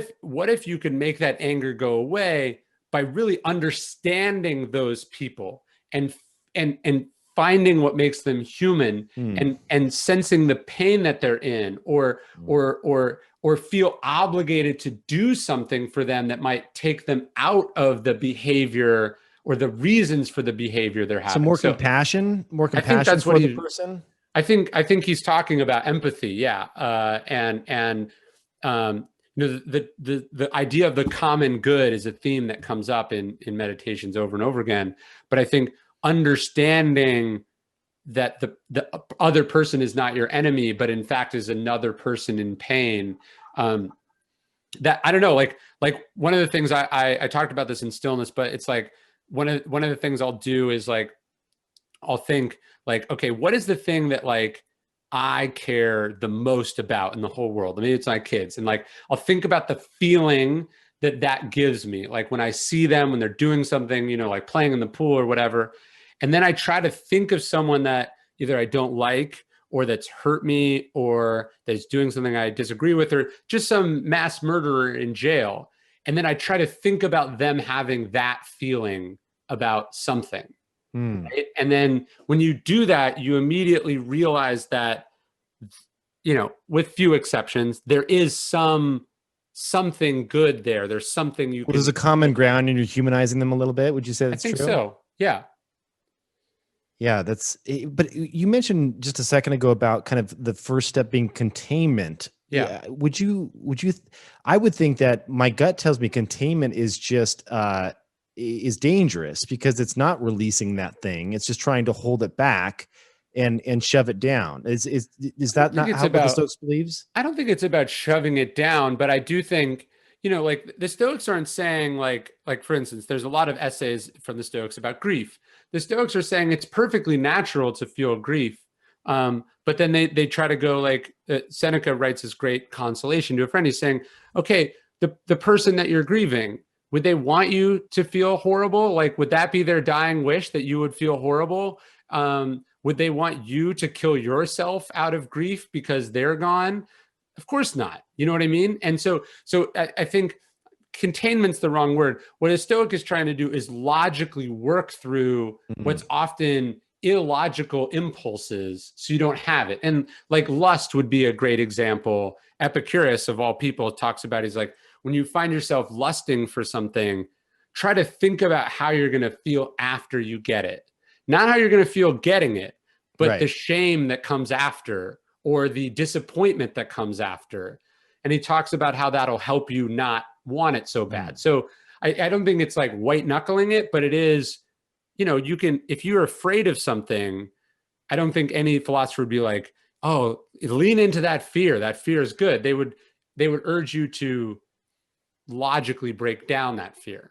if you could make that anger go away by really understanding those people and finding what makes them human and sensing the pain that they're in, or feel obligated to do something for them that might take them out of the behavior or the reasons for the behavior they're having. So more compassion for the person. I think he's talking about empathy. Yeah. The idea of the common good is a theme that comes up in meditations over and over again. But I think understanding that the other person is not your enemy, but in fact is another person in pain. That I don't know, like one of the things I talked about this in stillness, but it's like one of the things I'll do is like, I'll think like, okay, what is the thing that like I care the most about in the whole world? I mean, it's my kids. And like, I'll think about the feeling that gives me, like when I see them, when they're doing something, like playing in the pool or whatever. And then I try to think of someone that either I don't like or that's hurt me or that's doing something I disagree with, or just some mass murderer in jail. And then I try to think about them having that feeling about something. Right? And then when you do that, you immediately realize that, with few exceptions, there is something good there. There's something you can. There's a common ground and you're humanizing them a little bit. Would you say that's true? I think so. Yeah. Yeah, but you mentioned just a second ago about kind of the first step being containment. Yeah. I would think that my gut tells me containment is just, is dangerous because it's not releasing that thing. It's just trying to hold it back and shove it down. Is that not how the Stoics believes? I don't think it's about shoving it down, but I do think, like the Stoics aren't saying like for instance, there's a lot of essays from the Stoics about grief. The Stoics are saying it's perfectly natural to feel grief. But then they try to go like Seneca writes this great consolation to a friend. He's saying, okay, the person that you're grieving, would they want you to feel horrible? Like, would that be their dying wish that you would feel horrible? Would they want you to kill yourself out of grief because they're gone? Of course not. You know what I mean? And so I think containment's the wrong word. What a Stoic is trying to do is logically work through what's often illogical impulses so you don't have it. And like lust would be a great example. Epicurus of all people talks about, he's like, when you find yourself lusting for something, try to think about how you're going to feel after you get it. Not how you're going to feel getting it, but the Right. shame that comes after or the disappointment that comes after. And he talks about how that'll help you not want it so bad. So I don't think it's like white knuckling it, but it is, you can, if you're afraid of something, I don't think any philosopher would be like, oh, lean into that fear. That fear is good. They would urge you to logically break down that fear.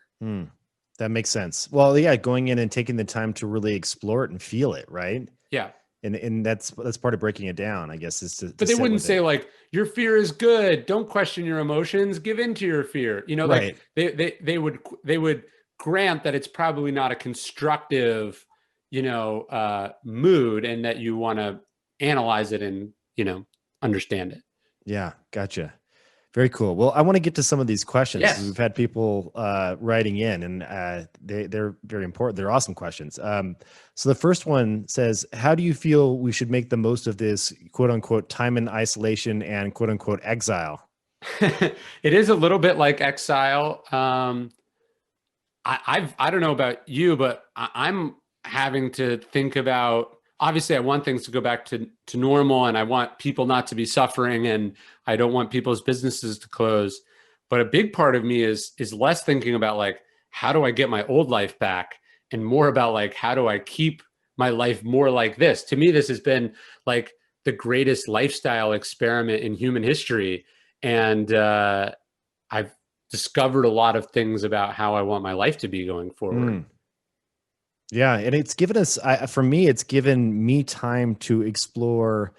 That makes sense. Well, yeah, going in and taking the time to really explore it and feel it, right? Yeah. And that's part of breaking it down, I guess, is to But they sit wouldn't with say it. like your fear is good. Don't question your emotions. Give in to your fear. Right. Like they would grant that it's probably not a constructive, mood, and that you want to analyze it and understand it. Yeah, gotcha. Very cool. Well, I want to get to some of these questions. Yes. We've had people writing in, and they're very important. They're awesome questions. So the first one says, how do you feel we should make the most of this quote unquote time in isolation and quote unquote exile? It is a little bit like exile. I don't know about you, but I'm having to think about, obviously I want things to go back to normal, and I want people not to be suffering, and I don't want people's businesses to close. But a big part of me is less thinking about like, how do I get my old life back, and more about like, how do I keep my life more like this? To me, this has been like the greatest lifestyle experiment in human history. And I've discovered a lot of things about how I want my life to be going forward. Yeah, and it's given us, for me, it's given me time to explore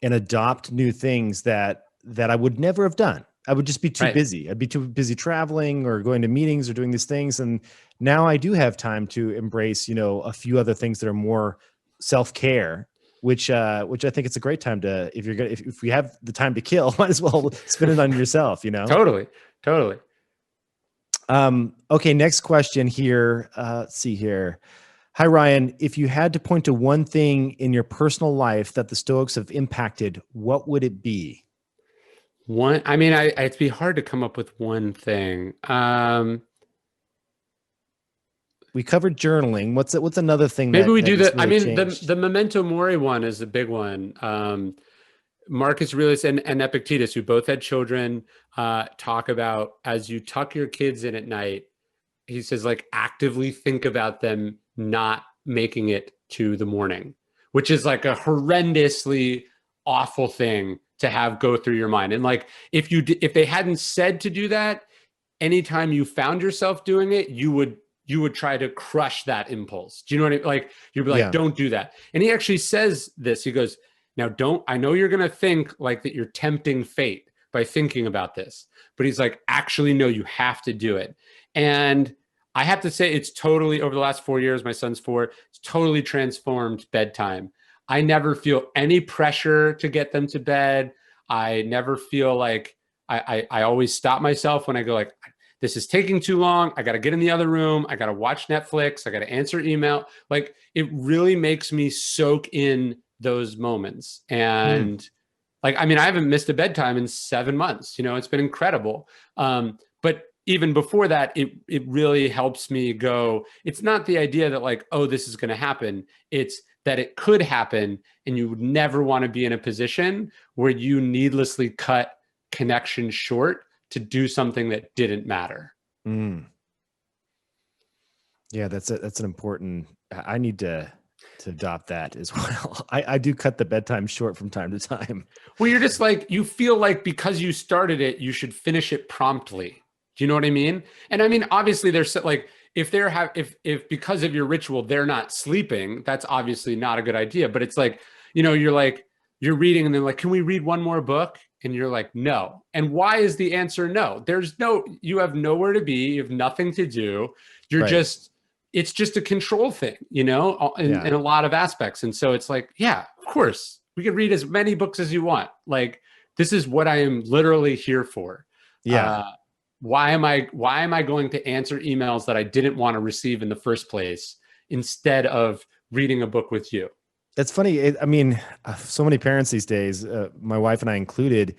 and adopt new things that I would never have done. I would just be too Right. busy. I'd be too busy traveling or going to meetings or doing these things. And now I do have time to embrace, a few other things that are more self-care, which I think it's a great time to, if you have the time to kill, might as well spend it on yourself, Totally. Okay, next question here. Let's see here. Hi, Ryan. If you had to point to one thing in your personal life that the Stoics have impacted, what would it be? It'd be hard to come up with one thing. We covered journaling. What's another thing Maybe we do has the, really changed? the Memento Mori one is a big one. Marcus Aurelius and Epictetus, who both had children, talk about, as you tuck your kids in at night, he says, like, actively think about them not making it to the morning, which is like a horrendously awful thing to have go through your mind. And like, if they hadn't said to do that, anytime you found yourself doing it, you would try to crush that impulse. Do you know what I mean? Like, you'd be like, Yeah. don't do that. And he actually says this. He goes, now I know you're going to think like that you're tempting fate by thinking about this, but he's like, actually, no, you have to do it. And I have to say, it's totally, over the last 4 years, my son's 4, it's totally transformed bedtime. I never feel any pressure to get them to bed. I never feel like, I always stop myself when I go like, this is taking too long. I got to get in the other room. I got to watch Netflix. I got to answer email. Like, it really makes me soak in those moments. And like, I haven't missed a bedtime in 7 months. It's been incredible. But even before that, it really helps me go, it's not the idea that like, oh, this is going to happen. It's that it could happen, and you would never want to be in a position where you needlessly cut connection short to do something that didn't matter. Yeah, that's an important, I need to adopt that as well. I do cut the bedtime short from time to time. Well, you're just like, you feel like because you started it, you should finish it promptly. Do you know what I mean? And obviously there's like, if because of your ritual, they're not sleeping, that's obviously not a good idea. But it's like, you're reading and they're like, can we read one more book? And you're like, no. And why is the answer no? You have nowhere to be. You have nothing to do. You're Right. it's just a control thing, in a lot of aspects. And so it's like, yeah, of course, we can read as many books as you want. Like, this is what I am literally here for. Yeah. Why am I going to answer emails that I didn't want to receive in the first place instead of reading a book with you? It's funny. So many parents these days, my wife and I included,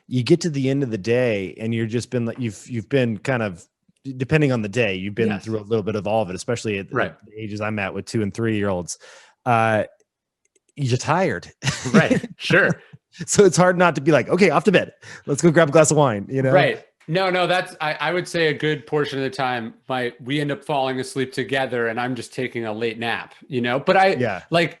you get to the end of the day and you're just been like, you've been kind of, depending on the day, you've been Yes. through a little bit of all of it, especially at Right. the ages I'm at with 2 and 3 year olds. You're tired. Right. Sure. So it's hard not to be like, okay, off to bed. Let's go grab a glass of wine, you know? Right. No, that's, I would say a good portion of the time, we end up falling asleep together and I'm just taking a late nap, but Yeah. like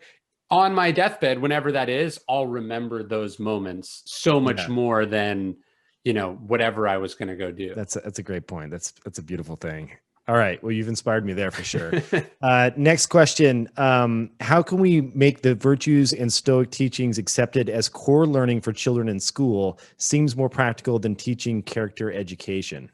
on my deathbed, whenever that is, I'll remember those moments so much more than, whatever I was going to go do. That's a great point. That's a beautiful thing. All right. Well, you've inspired me there for sure. Next question. How can we make the virtues and Stoic teachings accepted as core learning for children in school? Seems more practical than teaching character education.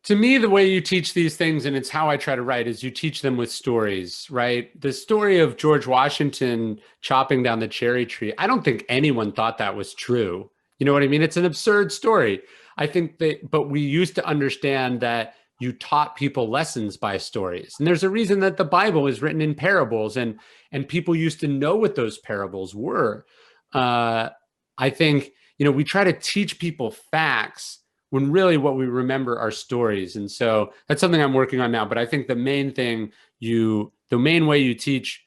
To me, the way you teach these things, and it's how I try to write, is you teach them with stories, right? The story of George Washington chopping down the cherry tree, I don't think anyone thought that was true. You know what I mean? It's an absurd story. I think but we used to understand that you taught people lessons by stories. And there's a reason that the Bible is written in parables, and people used to know what those parables were. I think, we try to teach people facts when really what we remember are stories. And so that's something I'm working on now. But I think the main way you teach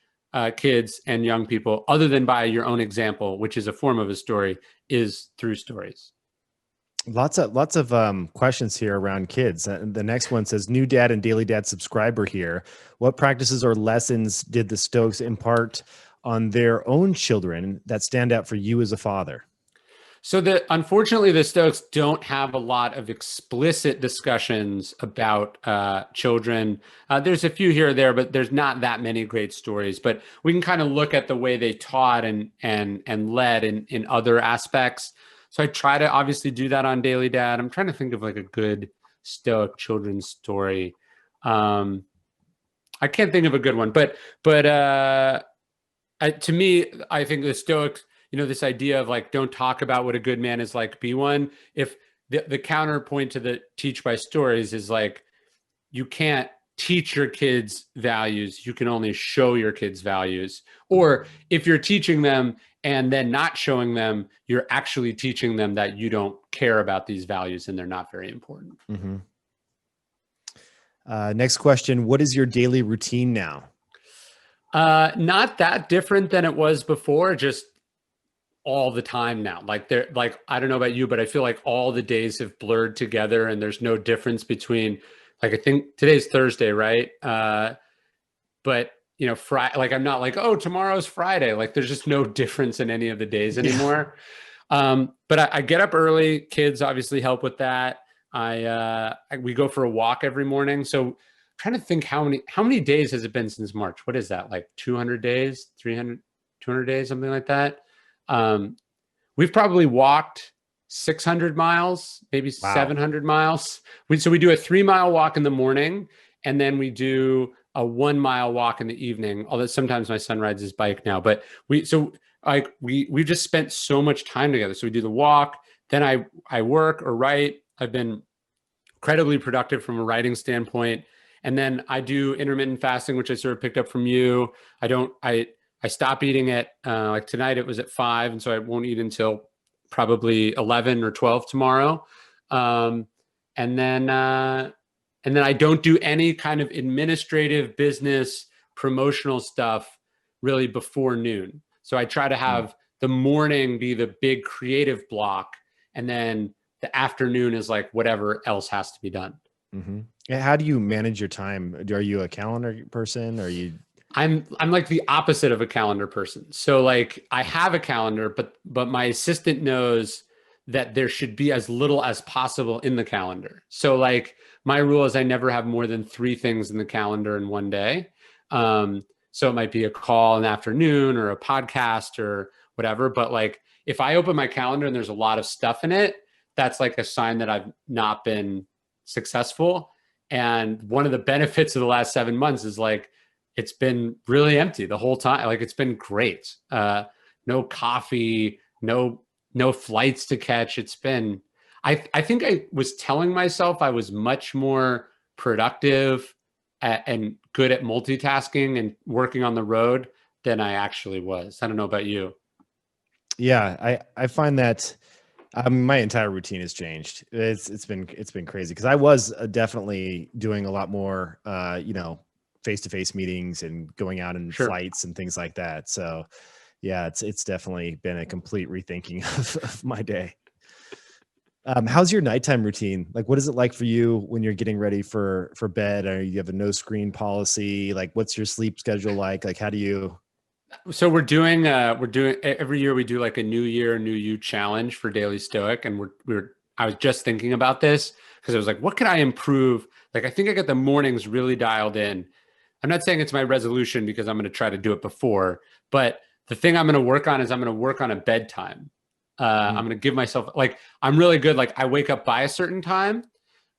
kids and young people, other than by your own example, which is a form of a story, is through stories. Lots of questions here around kids. The next one says, new dad and daily dad subscriber here. What practices or lessons did the Stoics impart on their own children that stand out for you as a father? So unfortunately, the Stoics don't have a lot of explicit discussions about children. There's a few here or there, but there's not that many great stories. But we can kind of look at the way they taught and led in other aspects. So I try to obviously do that on Daily Dad. I'm trying to think of like a good Stoic children's story. I can't think of a good one, but to me, I think the Stoics, this idea of like, don't talk about what a good man is like, be one. If the counterpoint to the teach by stories is like, you can't teach your kids values, you can only show your kids values. Or if you're teaching them and then not showing them, you're actually teaching them that you don't care about these values and they're not very important. Mm-hmm. Next question. What is your daily routine now? Not that different than it was before, just all the time now. Like I don't know about you, but I feel like all the days have blurred together and there's no difference between, like, I think today's Thursday, right? But Friday, like, I'm not like, oh, tomorrow's Friday. Like, there's just no difference in any of the days anymore. Yeah. But I get up early. Kids obviously help with that. We go for a walk every morning. So I'm trying to think how many days has it been since March? What is that? Like 200 days, 300, 200 days, something like that. We've probably walked 600 miles, maybe 700 miles. So we do a 3-mile walk in the morning, and then we do a 1-mile walk in the evening. Although sometimes my son rides his bike now, but we've just spent so much time together. So we do the walk, then I work or write. I've been incredibly productive from a writing standpoint. And then I do intermittent fasting, which I sort of picked up from you. I stop eating at like tonight it was at 5. And so I won't eat until probably 11 or 12 tomorrow. And then I don't do any kind of administrative business promotional stuff really before noon. So I try to have the morning be the big creative block, and then the afternoon is like whatever else has to be done. Mm-hmm. How do you manage your time? Are you a calendar person? Or are you? I'm like the opposite of a calendar person. So like I have a calendar, but my assistant knows that there should be as little as possible in the calendar. So like my rule is I never have more than 3 things in the calendar in one day. So it might be a call in the afternoon or a podcast or whatever. But like if I open my calendar and there's a lot of stuff in it, that's like a sign that I've not been successful. And one of the benefits of the last 7 months is like, it's been really empty the whole time. Like it's been great. No coffee, no flights to catch. It's been, I think I was telling myself I was much more productive and good at multitasking and working on the road than I actually was. I don't know about you. Yeah, I find that My entire routine has changed. It's been crazy because I was definitely doing a lot more, face-to-face meetings and going out in Sure. flights and things like that. So yeah, it's definitely been a complete rethinking of my day. How's your nighttime routine? Like, what is it like for you when you're getting ready for bed? Or you have a no screen policy? Like, what's your sleep schedule like? Like, how do you? So we're doing every year we do like a new year, new you challenge for Daily Stoic. And I was just thinking about this because I was like, what can I improve? Like, I think I got the mornings really dialed in. I'm not saying it's my resolution because I'm going to try to do it before, but the thing I'm going to work on is I'm going to work on a bedtime. I'm going to give myself like, I'm really good. Like I wake up by a certain time,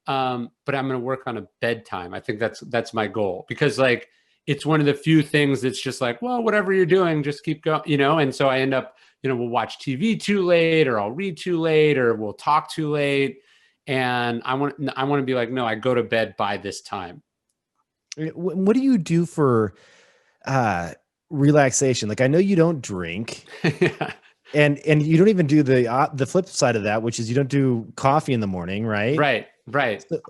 but I'm going to work on a bedtime. I think that's my goal because like it's one of the few things that's just like, well, whatever you're doing, just keep going, you know. And so I end up, we'll watch TV too late, or I'll read too late, or we'll talk too late. And I want to be like, no, I go to bed by this time. What do you do for uh relaxation? Like, I know you don't drink, Yeah. and you don't even do the flip side of that, which is you don't do coffee in the morning, right? Right, right. So,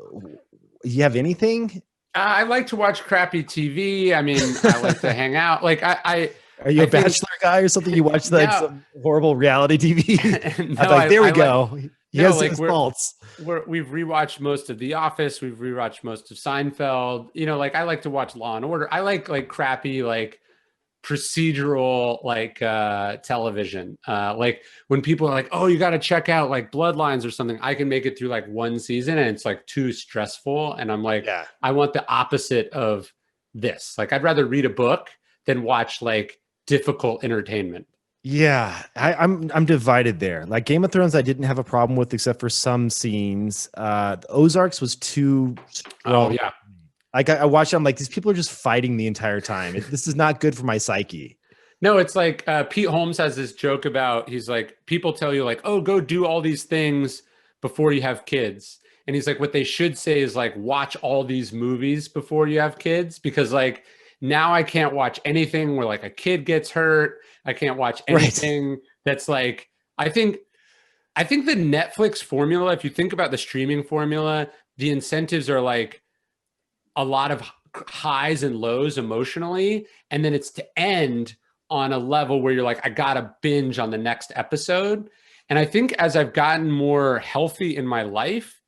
you have anything? I like to watch crappy TV. I mean, I like to hang out. Like Are you I a think bachelor guy or something? You watch like no, some horrible reality TV? I'm no, like, there we I like go. He no, has like his faults. we've rewatched most of The Office. We've rewatched most of Seinfeld. Like I like to watch Law and Order. I like crappy like procedural like television. Like when people are like, "Oh, you got to check out like Bloodlines or something." I can make it through like one season and it's like too stressful and I'm like, Yeah. I want the opposite of this. Like I'd rather read a book than watch like difficult entertainment. Yeah, I'm divided there. Like Game of Thrones, I didn't have a problem with except for some scenes. The Ozarks was too Oh strong. yeah. Like I watched it, I'm like, these people are just fighting the entire time. This is not good for my psyche. No, it's like Pete Holmes has this joke about he's like people tell you like, oh, go do all these things before you have kids. And he's like, what they should say is like watch all these movies before you have kids because like now I can't watch anything where like a kid gets hurt. I can't watch Right. anything that's like I think the Netflix formula, if you think about the streaming formula, the incentives are like a lot of highs and lows emotionally, and then it's to end on a level where you're like, I gotta binge on the next episode. And I think as I've gotten more healthy in my life,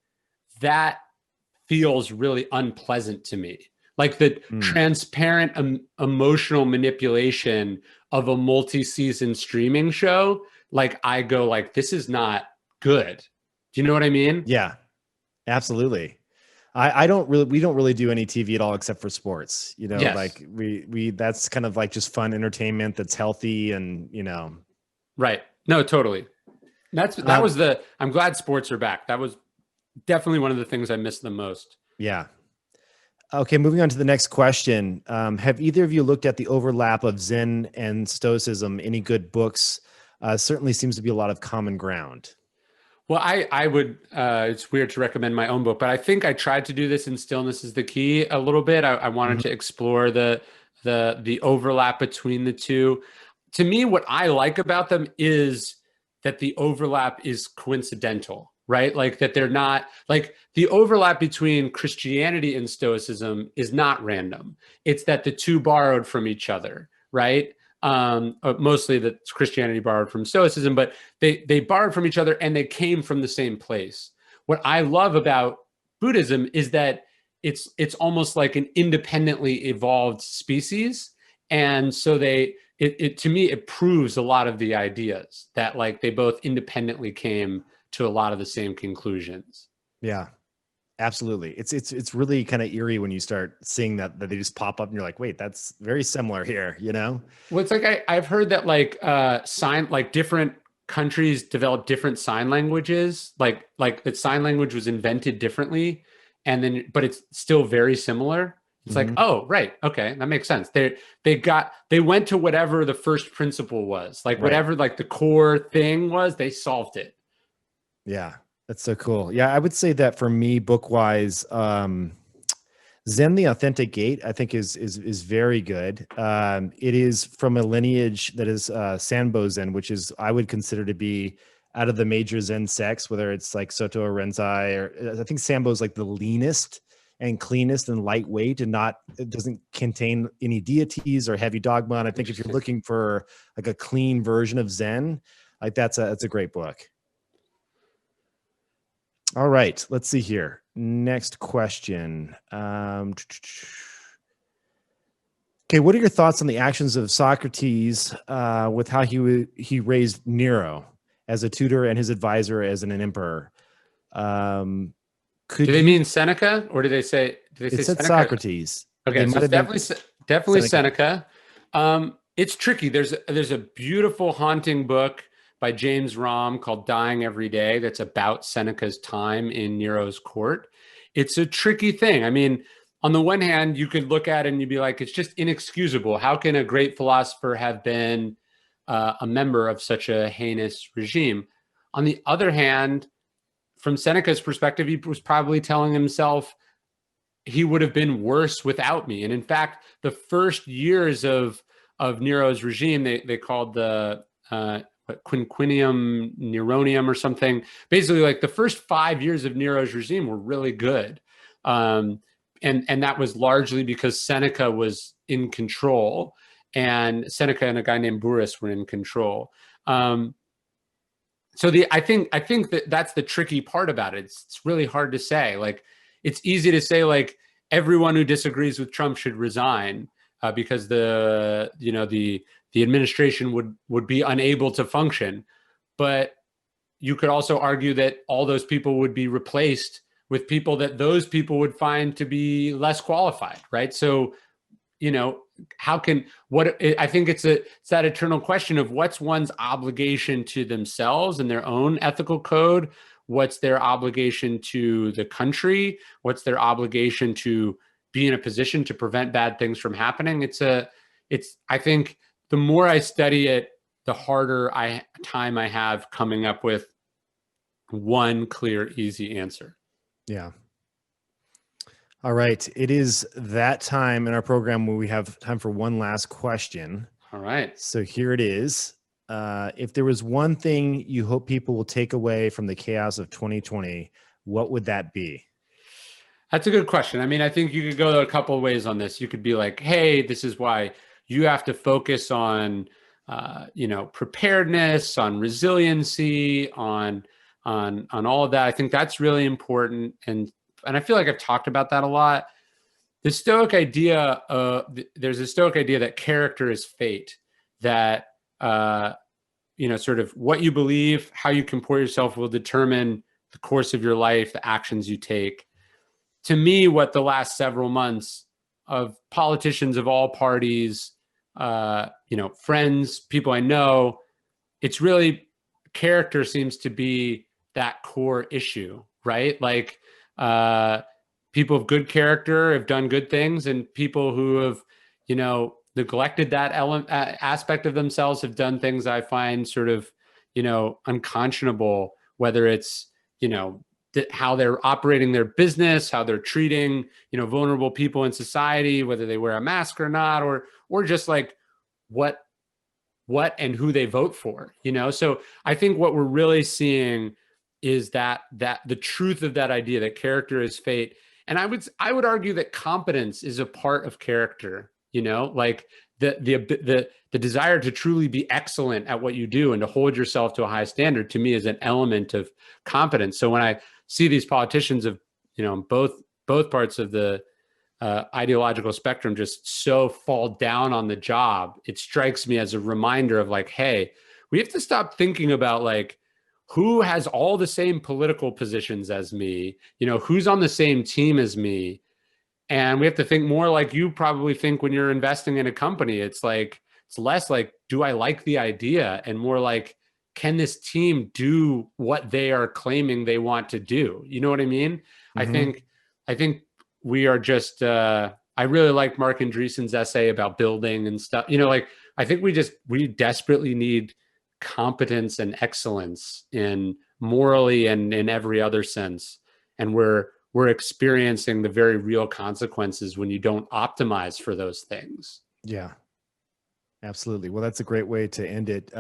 that feels really unpleasant to me. Like the Mm. transparent emotional manipulation of a multi-season streaming show, like I go like, this is not good. Do you know what I mean? Yeah, absolutely. I don't really we don't really do any TV at all except for sports. Yes. Like we that's kind of like just fun entertainment that's healthy and Right. No, totally. That um was I'm glad sports are back. That was definitely one of the things I missed the most. yeah. Okay, moving on to the next question. Have either of you looked at the overlap of Zen and Stoicism? Any good books? Certainly seems to be a lot of common ground. Well, I would it's weird to recommend my own book, but I think I tried to do this in Stillness is the Key a little bit. I wanted Mhm. to explore the overlap between the two. To me, what I like about them is that the overlap is coincidental, right? Like that they're not like the overlap between Christianity and Stoicism is not random. It's that the two borrowed from each other, right? Mostly that Christianity borrowed from Stoicism, but they borrowed from each other and they came from the same place. What I love about Buddhism is that it's almost like an independently evolved species, and so it to me it proves a lot of the ideas that like they both independently came to a lot of the same conclusions. Yeah, absolutely. It's really kind of eerie when you start seeing that they just pop up and you're like, wait, that's very similar here. Well, it's like I've heard that like sign like different countries develop different sign languages, like that sign language was invented differently, and then but it's still very similar. It's like, Mhm. oh, right, okay, that makes sense. They went to whatever the first principle was, like Right. whatever like the core thing was, they solved it. Yeah, that's so cool. Yeah, I would say that for me, book wise, Zen: The Authentic Gate, I think is very good. It is from a lineage that is Sanbo Zen, which is I would consider to be out of the major Zen sects, whether it's like Soto or Renzai, or I think Sambo is like the leanest and cleanest and lightweight, and it doesn't contain any deities or heavy dogma. And I think if you're looking for like a clean version of Zen, like that's a great book. All right, let's see here. Next question. Okay, what are your thoughts on the actions of Socrates with how he raised Nero as a tutor and his advisor as an emperor? Do they mean Seneca, or did they say Seneca? Socrates? Okay, so it's definitely Seneca. It's tricky. There's a beautiful, haunting book by James Romm called Dying Every Day that's about Seneca's time in Nero's court. It's a tricky thing. I mean, on the one hand, you could look at it and you'd be like, it's just inexcusable. How can a great philosopher have been a member of such a heinous regime? On the other hand, from Seneca's perspective, he was probably telling himself he would have been worse without me. And in fact, the first years of Nero's regime, they called the Quinquennium Neronium or something. Basically, like the first 5 years of Nero's regime were really good. And that was largely because Seneca was in control, and Seneca and a guy named Burrus were in control. So I think that's the tricky part about it. It's really hard to say. Like, it's easy to say like everyone who disagrees with Trump should resign because the administration would be unable to function. But you could also argue that all those people would be replaced with people that those people would find to be less qualified, right? So, I think it's that eternal question of what's one's obligation to themselves and their own ethical code, what's their obligation to the country, what's their obligation to be in a position to prevent bad things from happening. I think the more I study it, the harder time I have coming up with one clear, easy answer. Yeah. All right. It is that time in our program where we have time for one last question. All right. So here it is. If there was one thing you hope people will take away from the chaos of 2020, what would that be? That's a good question. I mean, I think you could go a couple of ways on this. You could be like, hey, this is why you have to focus on, preparedness, on resiliency, on all of that. I think that's really important. And I feel like I've talked about that a lot. The Stoic idea, there's a Stoic idea that character is fate, that, sort of what you believe, how you comport yourself will determine the course of your life, the actions you take. To me, what the last several months of politicians of all parties, friends, people I know, it's really character seems to be that core issue, right? Like people of good character have done good things, and people who have, neglected that aspect of themselves have done things I find sort of, unconscionable, whether it's, how they're operating their business, how they're treating, vulnerable people in society, whether they wear a mask or not, or just like what and who they vote for, So I think what we're really seeing is that the truth of that idea that character is fate. And I would argue that competence is a part of character, like the desire to truly be excellent at what you do and to hold yourself to a high standard, to me, is an element of competence. So when I see these politicians of, both parts of the ideological spectrum just so fall down on the job, it strikes me as a reminder of like, hey, we have to stop thinking about like, who has all the same political positions as me, who's on the same team as me. And we have to think more like you probably think when you're investing in a company. It's like, it's less like, do I like the idea? And more like, can this team do what they are claiming they want to do? You know what I mean? Mm-hmm. I think we are just, I really like Mark Andreessen's essay about building and stuff. I think we desperately need competence and excellence in morally and in every other sense. And we're experiencing the very real consequences when you don't optimize for those things. Yeah, Absolutely. Well, that's a great way to end it.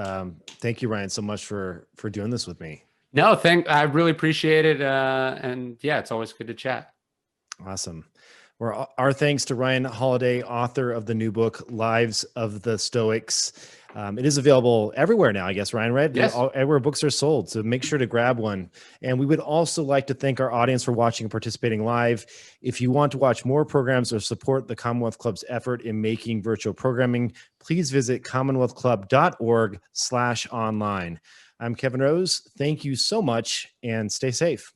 Thank you, Ryan, so much for doing this with me. No, I really appreciate it. And yeah, it's always good to chat. Awesome. Well, our thanks to Ryan Holiday, author of the new book, Lives of the Stoics. It is available everywhere now, I guess, Ryan, right? Yes. Everywhere books are sold. So make sure to grab one. And we would also like to thank our audience for watching and participating live. If you want to watch more programs or support the Commonwealth Club's effort in making virtual programming, please visit commonwealthclub.org/online. I'm Kevin Rose. Thank you so much and stay safe.